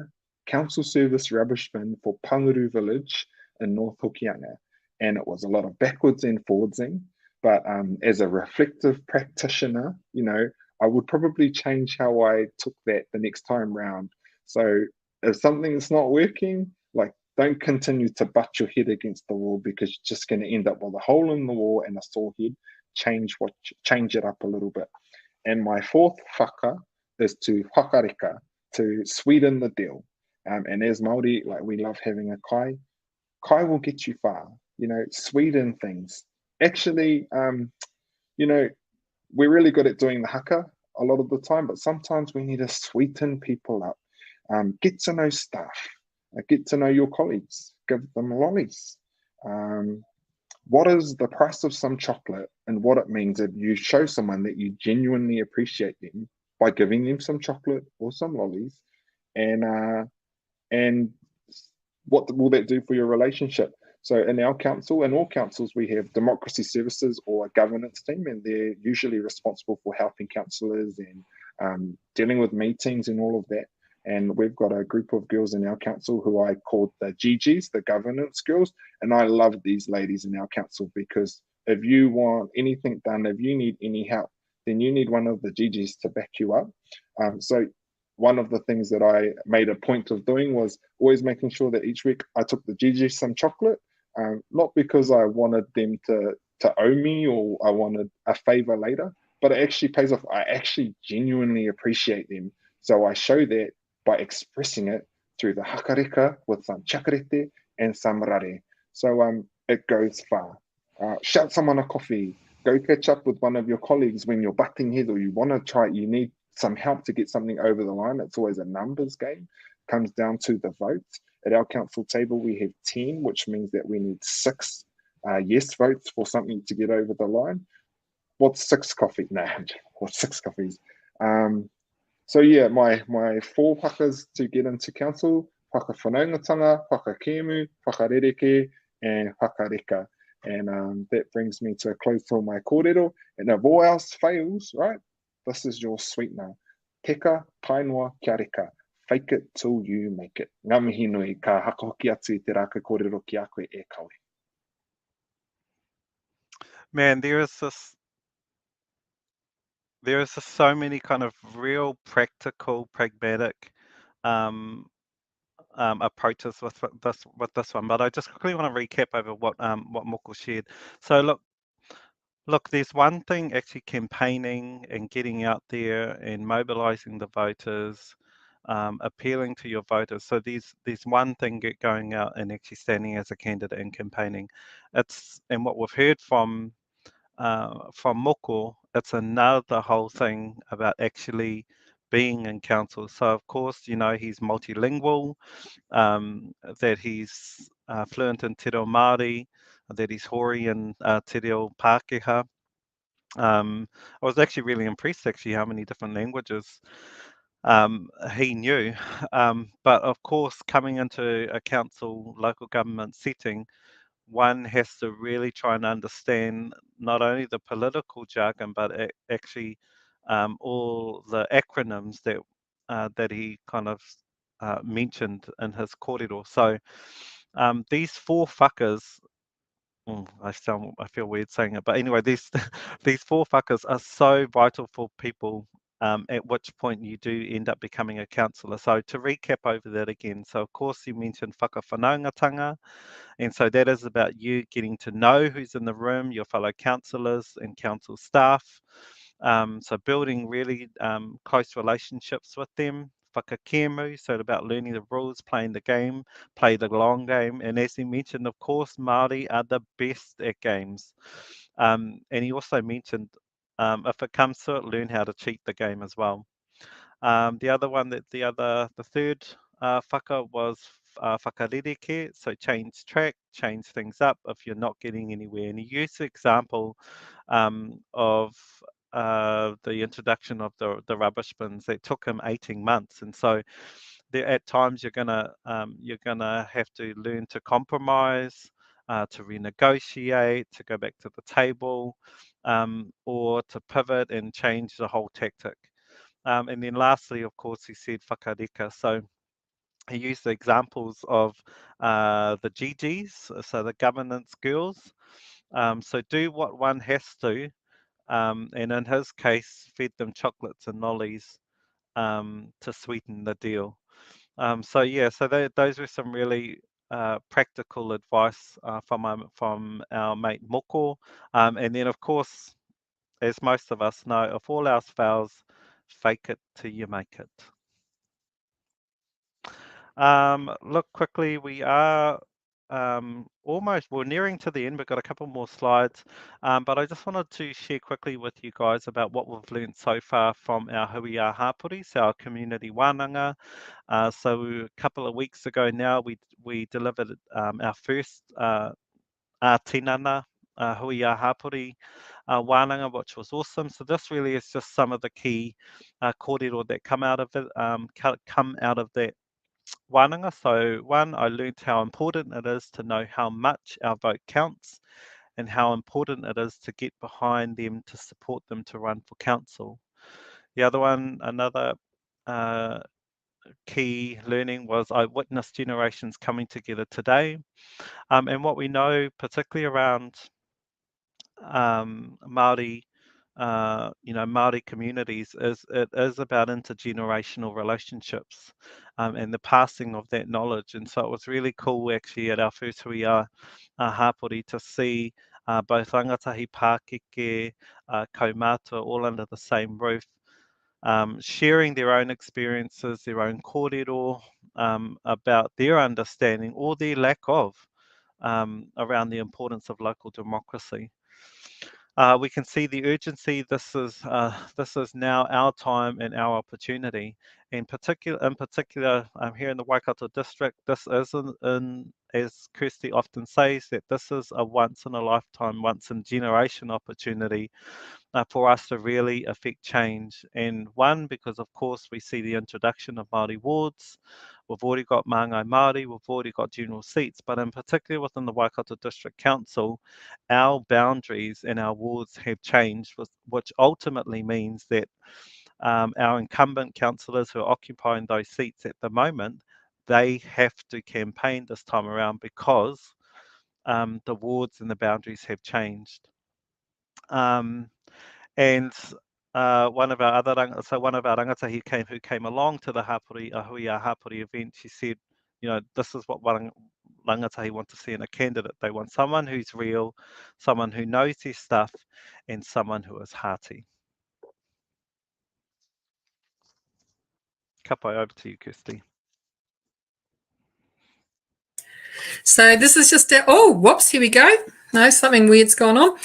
council service rubbish bin for Panguru Village in North Hokianga. And it was a lot of backwards and forwardsing. But as a reflective practitioner, I would probably change how I took that the next time round. So if something's not working, don't continue to butt your head against the wall, because you're just going to end up with a hole in the wall and a sore head. Change it up a little bit. And my fourth whaka is to whakareka, to sweeten the deal. And as Māori, we love having a kai. Kai will get you far. Sweeten things. Actually, we're really good at doing the haka. a lot of the time, but sometimes we need to sweeten people up. Get to know staff, get to know your colleagues, give them lollies. What is the price of some chocolate, and what it means if you show someone that you genuinely appreciate them by giving them some chocolate or some lollies, and what will that do for your relationship? So in our council, in all councils, we have democracy services or a governance team, and they're usually responsible for helping councillors and dealing with meetings and all of that. And we've got a group of girls in our council who I called the GGs, the governance girls. And I love these ladies in our council, because if you want anything done, if you need any help, then you need one of the GGs to back you up. So one of the things that I made a point of doing was always making sure that each week I took the GGs some chocolate, not because I wanted them to owe me or I wanted a favor later, but it actually pays off. I actually genuinely appreciate them. So I show that by expressing it through the hakareka with some chakarete and some rare. So it goes far. Shout someone a coffee. Go catch up with one of your colleagues when you're butting heads or you want to try, you need some help to get something over the line. It's always a numbers game. It comes down to the votes. At our council table, we have 10, which means that we need 6 yes votes for something to get over the line. What's 6 coffees? Nah, what's 6 coffees? So yeah, my 4 pakas to get into council: whakawhanaungatanga, whakakemu, whakarereke, and whakareka. And that brings me to a close to my kōrero. And if all else fails, right, this is your sweetener. Teka painoa kia reka. Fake it till you make it. Ngā mihi nui, ka hakahoki atu I te rā ka kōrero ki a koe e kawe. Man, there is just so many kind of real practical, pragmatic approaches with this one. But I just quickly want to recap over what Moko shared. So look, there's one thing actually campaigning and getting out there and mobilizing the voters, appealing to your voters. So there's one thing going out and actually standing as a candidate and campaigning. And what we've heard from Moko, it's another whole thing about actually being in council. So of course, he's multilingual, that he's fluent in te reo Māori, that he's hoary in te reo Pākehā. I was actually really impressed how many different languages he knew. But of course, coming into a council, local government setting, one has to really try and understand not only the political jargon, but actually all the acronyms that he kind of mentioned in his kōrero. So these 4 whakas, I feel weird saying it, but anyway, these 4 whakas are so vital for people, at which point you do end up becoming a councillor. So to recap over that again, so of course you mentioned whakawhanaungatanga, and so that is about you getting to know who's in the room, your fellow councillors and council staff. So building really close relationships with them. Whakakemu, so about learning the rules, playing the game, play the long game. And as he mentioned, of course, Māori are the best at games. And he also mentioned, if it comes to it, learn how to cheat the game as well. The third whaka was whakarereke, so change track, change things up if you're not getting anywhere. And he used the example of the introduction of the rubbish bins that took him 18 months, and so there at times you're gonna have to learn to compromise, to renegotiate, to go back to the table, or to pivot and change the whole tactic. And then lastly, of course, he said whakareka. So he used the examples of the GGs, so the governance girls. So do what one has to, and in his case, fed them chocolates and lollies to sweeten the deal. So those were some really practical advice from our mate Moko. And then, of course, as most of us know, if all else fails, fake it till you make it. Look, quickly, we are we're nearing to the end. We've got a couple more slides, but I just wanted to share quickly with you guys about what we've learned so far from our hui a hapuris, our community wānanga. So a couple of weeks ago now, we delivered our first tinana hui a hapuri wānanga, which was awesome. So this really is just some of the key kōrero that come out of it, come out of that wānanga. So one, I learned how important it is to know how much our vote counts and how important it is to get behind them, to support them to run for council. The other one, another key learning was I witnessed generations coming together today. And what we know, particularly around Māori, Māori communities, it is about intergenerational relationships and the passing of that knowledge. And so it was really cool actually at our first hui a hapori to see both rangatahi, Pākeke, kaumātua all under the same roof, sharing their own experiences, their own kōrero, about their understanding or their lack of around the importance of local democracy. We can see the urgency. This is now our time and our opportunity. In particular, here in the Waikato district, this is as Kirsty often says, that this is a once in a lifetime, once in generation opportunity for us to really affect change. And one, because of course we see the introduction of Māori wards. We've already got Maangai Māori, we've already got general seats, but in particular within the Waikato District Council, our boundaries and our wards have changed, which ultimately means that our incumbent councillors who are occupying those seats at the moment, they have to campaign this time around because the wards and the boundaries have changed. And one of our rangatahi who came along to the hui a hapuri event, she said, this is what rangatahi want to see in a candidate. They want someone who's real, someone who knows their stuff, and someone who is hearty. Kapai, over to you, Kirsty. So this is just our, oh, whoops, here we go. No, something weird's gone on.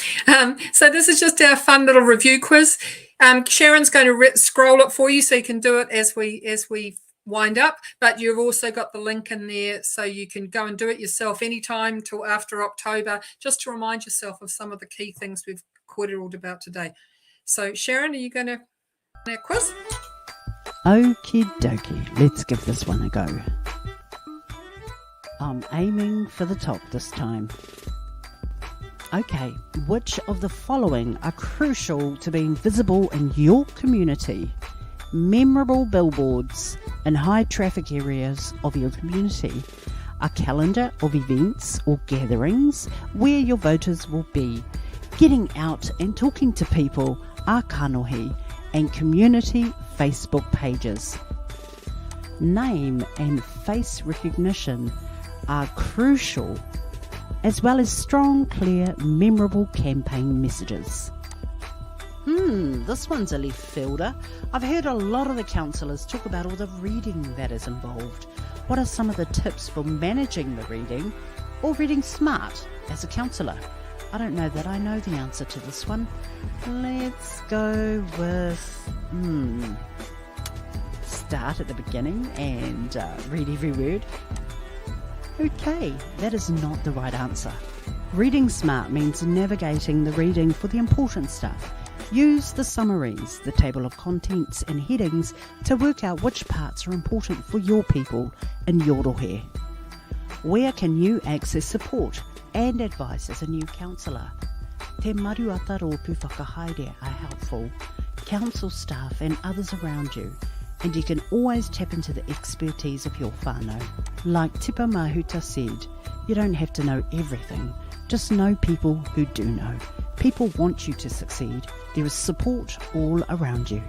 So this is just our fun little review quiz. Sharon's going to scroll it for you so you can do it as we wind up, but you've also got the link in there so you can go and do it yourself anytime till after October, just to remind yourself of some of the key things we've kōrero about today. So Sharon, are you going to our quiz? Okie dokie, let's give this one a go. I'm aiming for the top this time. Okay, which of the following are crucial to being visible in your community? Memorable billboards in high traffic areas of your community, a calendar of events or gatherings where your voters will be, getting out and talking to people, a kanohi, and community Facebook pages. Name and face recognition are crucial, as well as strong, clear, memorable campaign messages. This one's a left fielder. I've heard a lot of the councillors talk about all the reading that is involved. What are some of the tips for managing the reading or reading smart as a councillor? I don't know that I know the answer to this one. Let's go with start at the beginning and read every word. Okay, that is not the right answer. Reading smart means navigating the reading for the important stuff. Use the summaries, the table of contents and headings to work out which parts are important for your people in your rohe. Where can you access support and advice as a new councillor? Te maruata rōpū whakahaere are helpful, council staff and others around you, and you can always tap into the expertise of your whānau. Like Tipa Mahuta said, you don't have to know everything, just know people who do know. People want you to succeed. There is support all around you.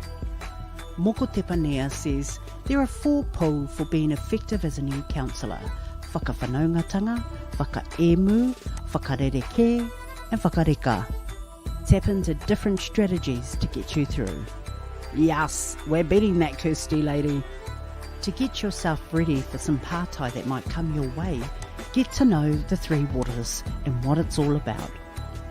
Moko Tepanea says, there are 4 pō for being effective as a new councillor: whakawhanaungatanga, whakaemu, whakarereke, and whakareka. Tap into different strategies to get you through. Yes, we're beating that Kirsty lady. To get yourself ready for some pārtai that might come your way, Get to know the Three Waters and what it's all about.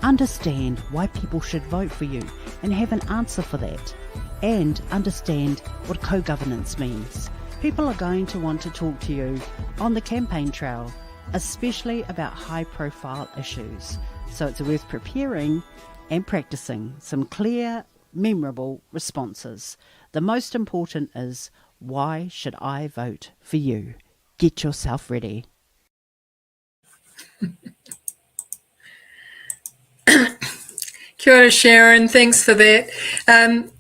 Understand why people should vote for you and have an answer for that. And understand what co-governance means. People are going to want to talk to you on the campaign trail, especially about high-profile issues. So it's worth preparing and practicing some clear, memorable responses. The most important is, why should I vote for you? Get yourself ready. Kia ora, Sharon. Thanks for that.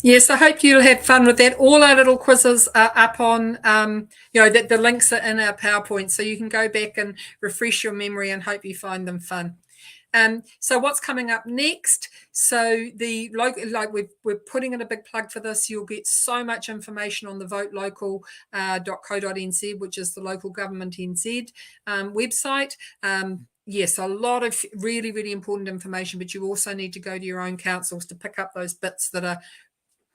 Yes, I hope you'll have fun with that. All our little quizzes are up on, that the links are in our PowerPoint, so you can go back and refresh your memory and hope you find them fun. So what's coming up next? So the local, we're putting in a big plug for this. You'll get so much information on the votelocal.co.nz, which is the local government NZ website. Yes, a lot of really, really important information, but you also need to go to your own councils to pick up those bits that are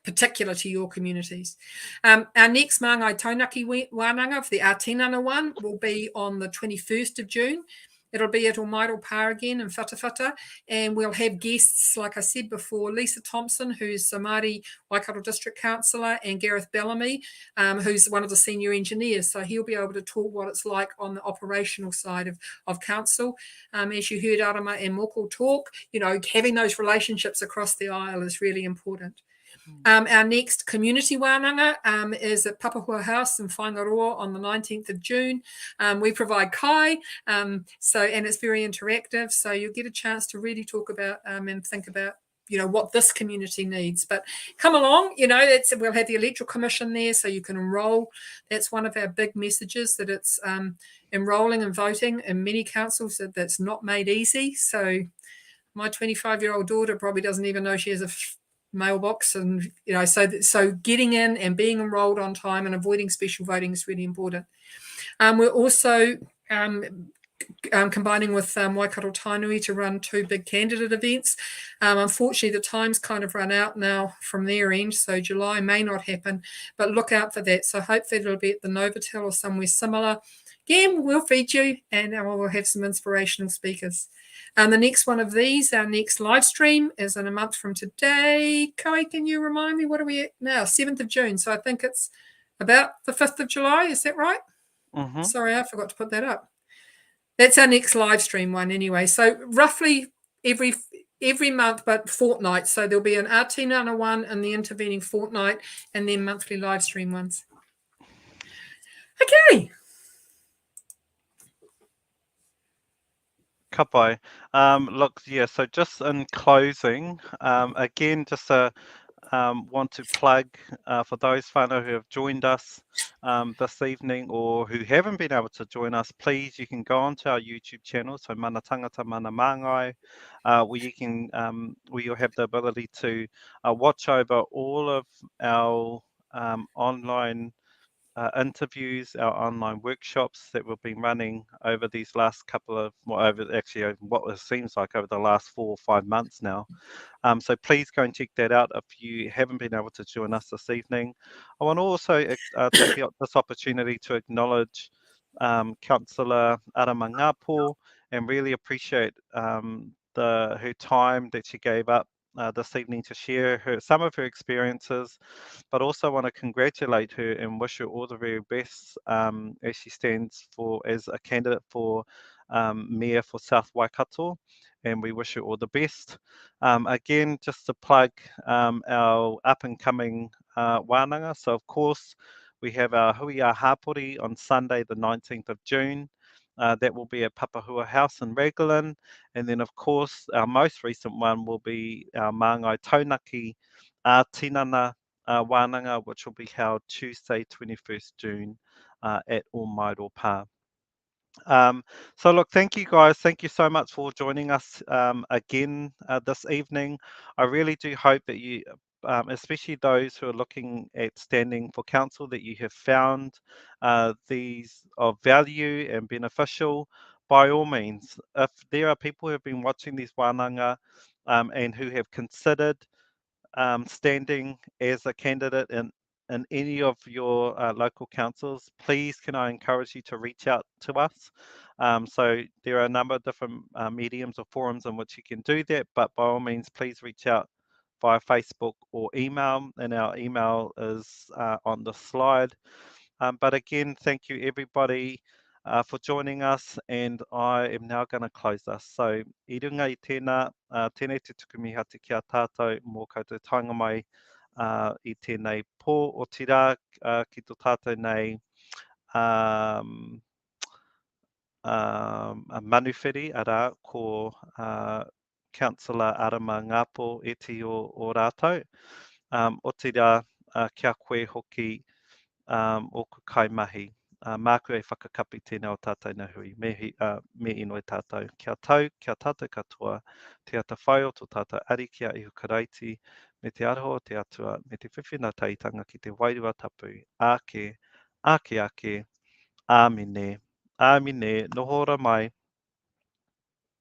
particular to your communities. Our next Maangai Taunaki wānanga for the Aotearoa one will be on the 21st of June. It'll be at Omairopa again in Whatawhata, and we'll have guests, like I said before, Lisa Thompson, who's the Māori Waikato District Councillor, and Gareth Bellamy, who's one of the senior engineers. So he'll be able to talk what it's like on the operational side of council. As you heard Arama and Moko talk, having those relationships across the aisle is really important. Our next community wānanga is at Papahua House in Whangaroa on the 19th of June. We provide kai, and it's very interactive, so you'll get a chance to really talk about and think about what this community needs. But come along, we'll have the Electoral Commission there, so you can enrol. That's one of our big messages, that it's enrolling and voting in many councils that's not made easy. So my 25-year-old daughter probably doesn't even know she has a mailbox, and so getting in and being enrolled on time and avoiding special voting is really important. We're also combining with Waikato Tainui to run 2 big candidate events. Unfortunately, the time's kind of run out now from their end, so July may not happen, but look out for that. So hopefully it'll be at the Novotel or somewhere similar. Again, we'll feed you, and we'll have some inspirational speakers. The next one of these, our next live stream, is in a month from today. Kai, can you remind me, what are we at now? 7th of June. So I think it's about the 5th of July. Is that right? Mm-hmm. Sorry, I forgot to put that up. That's our next live stream one anyway. So roughly every month, but fortnight. So there'll be an Aotearoa one in the intervening fortnight, and then monthly live stream ones. Okay. Ka pai. Look, yeah, so just in closing, again, just want to plug for those whānau who have joined us this evening or who haven't been able to join us, please, you can go onto our YouTube channel, so Mana Tangata Mana Maangai, where you'll have the ability to watch over all of our online interviews, our online workshops that we've been running over these last couple of, what it seems like over the last 4 or 5 months now. So please go and check that out if you haven't been able to join us this evening. I want to also take this opportunity to acknowledge Councillor Arama Ngapo and really appreciate her time that she gave up this evening to share some of her experiences, but also want to congratulate her and wish her all the very best as she stands as a candidate for Mayor for South Waikato, and we wish her all the best. Again, just to plug our up-and-coming wānanga. So, of course, we have our Huia Hapori on Sunday, the 19th of June. That will be at Papahua House in Raglan. And then, of course, our most recent one will be our Maangai Taunaki Tinana wānanga, which will be held Tuesday, 21st June at Omairopa. So look, thank you guys. Thank you so much for joining us again this evening. I really do hope that you, especially those who are looking at standing for council, that you have found these of value and beneficial. By all means, if there are people who have been watching these wānanga and who have considered standing as a candidate in any of your local councils, please can I encourage you to reach out to us. So there are a number of different mediums or forums in which you can do that, but by all means, please reach out via Facebook or email, and our email is on the slide. But again, thank you everybody for joining us, and I am now going to close us. So, I runga I tēnā, tēnei te tukumiha te kia tātou mō koutou taonga mai I tēnei pō o tira ki tō tātou nei manuwhiri ara ko Councillor Arama Ngapo e te o rātou. O tira kia koe hoki o ku kaimahi. Māku e whakakapi tēnā o tātou na hui. Me inoi tātou. Kia tātou katoa, te ata whai o tō tātou ari kia ihu karaiti, me te aroha o te atua, me te whiwhina taitanga ki te wairua tapu. Ake, āmine, nohora mai.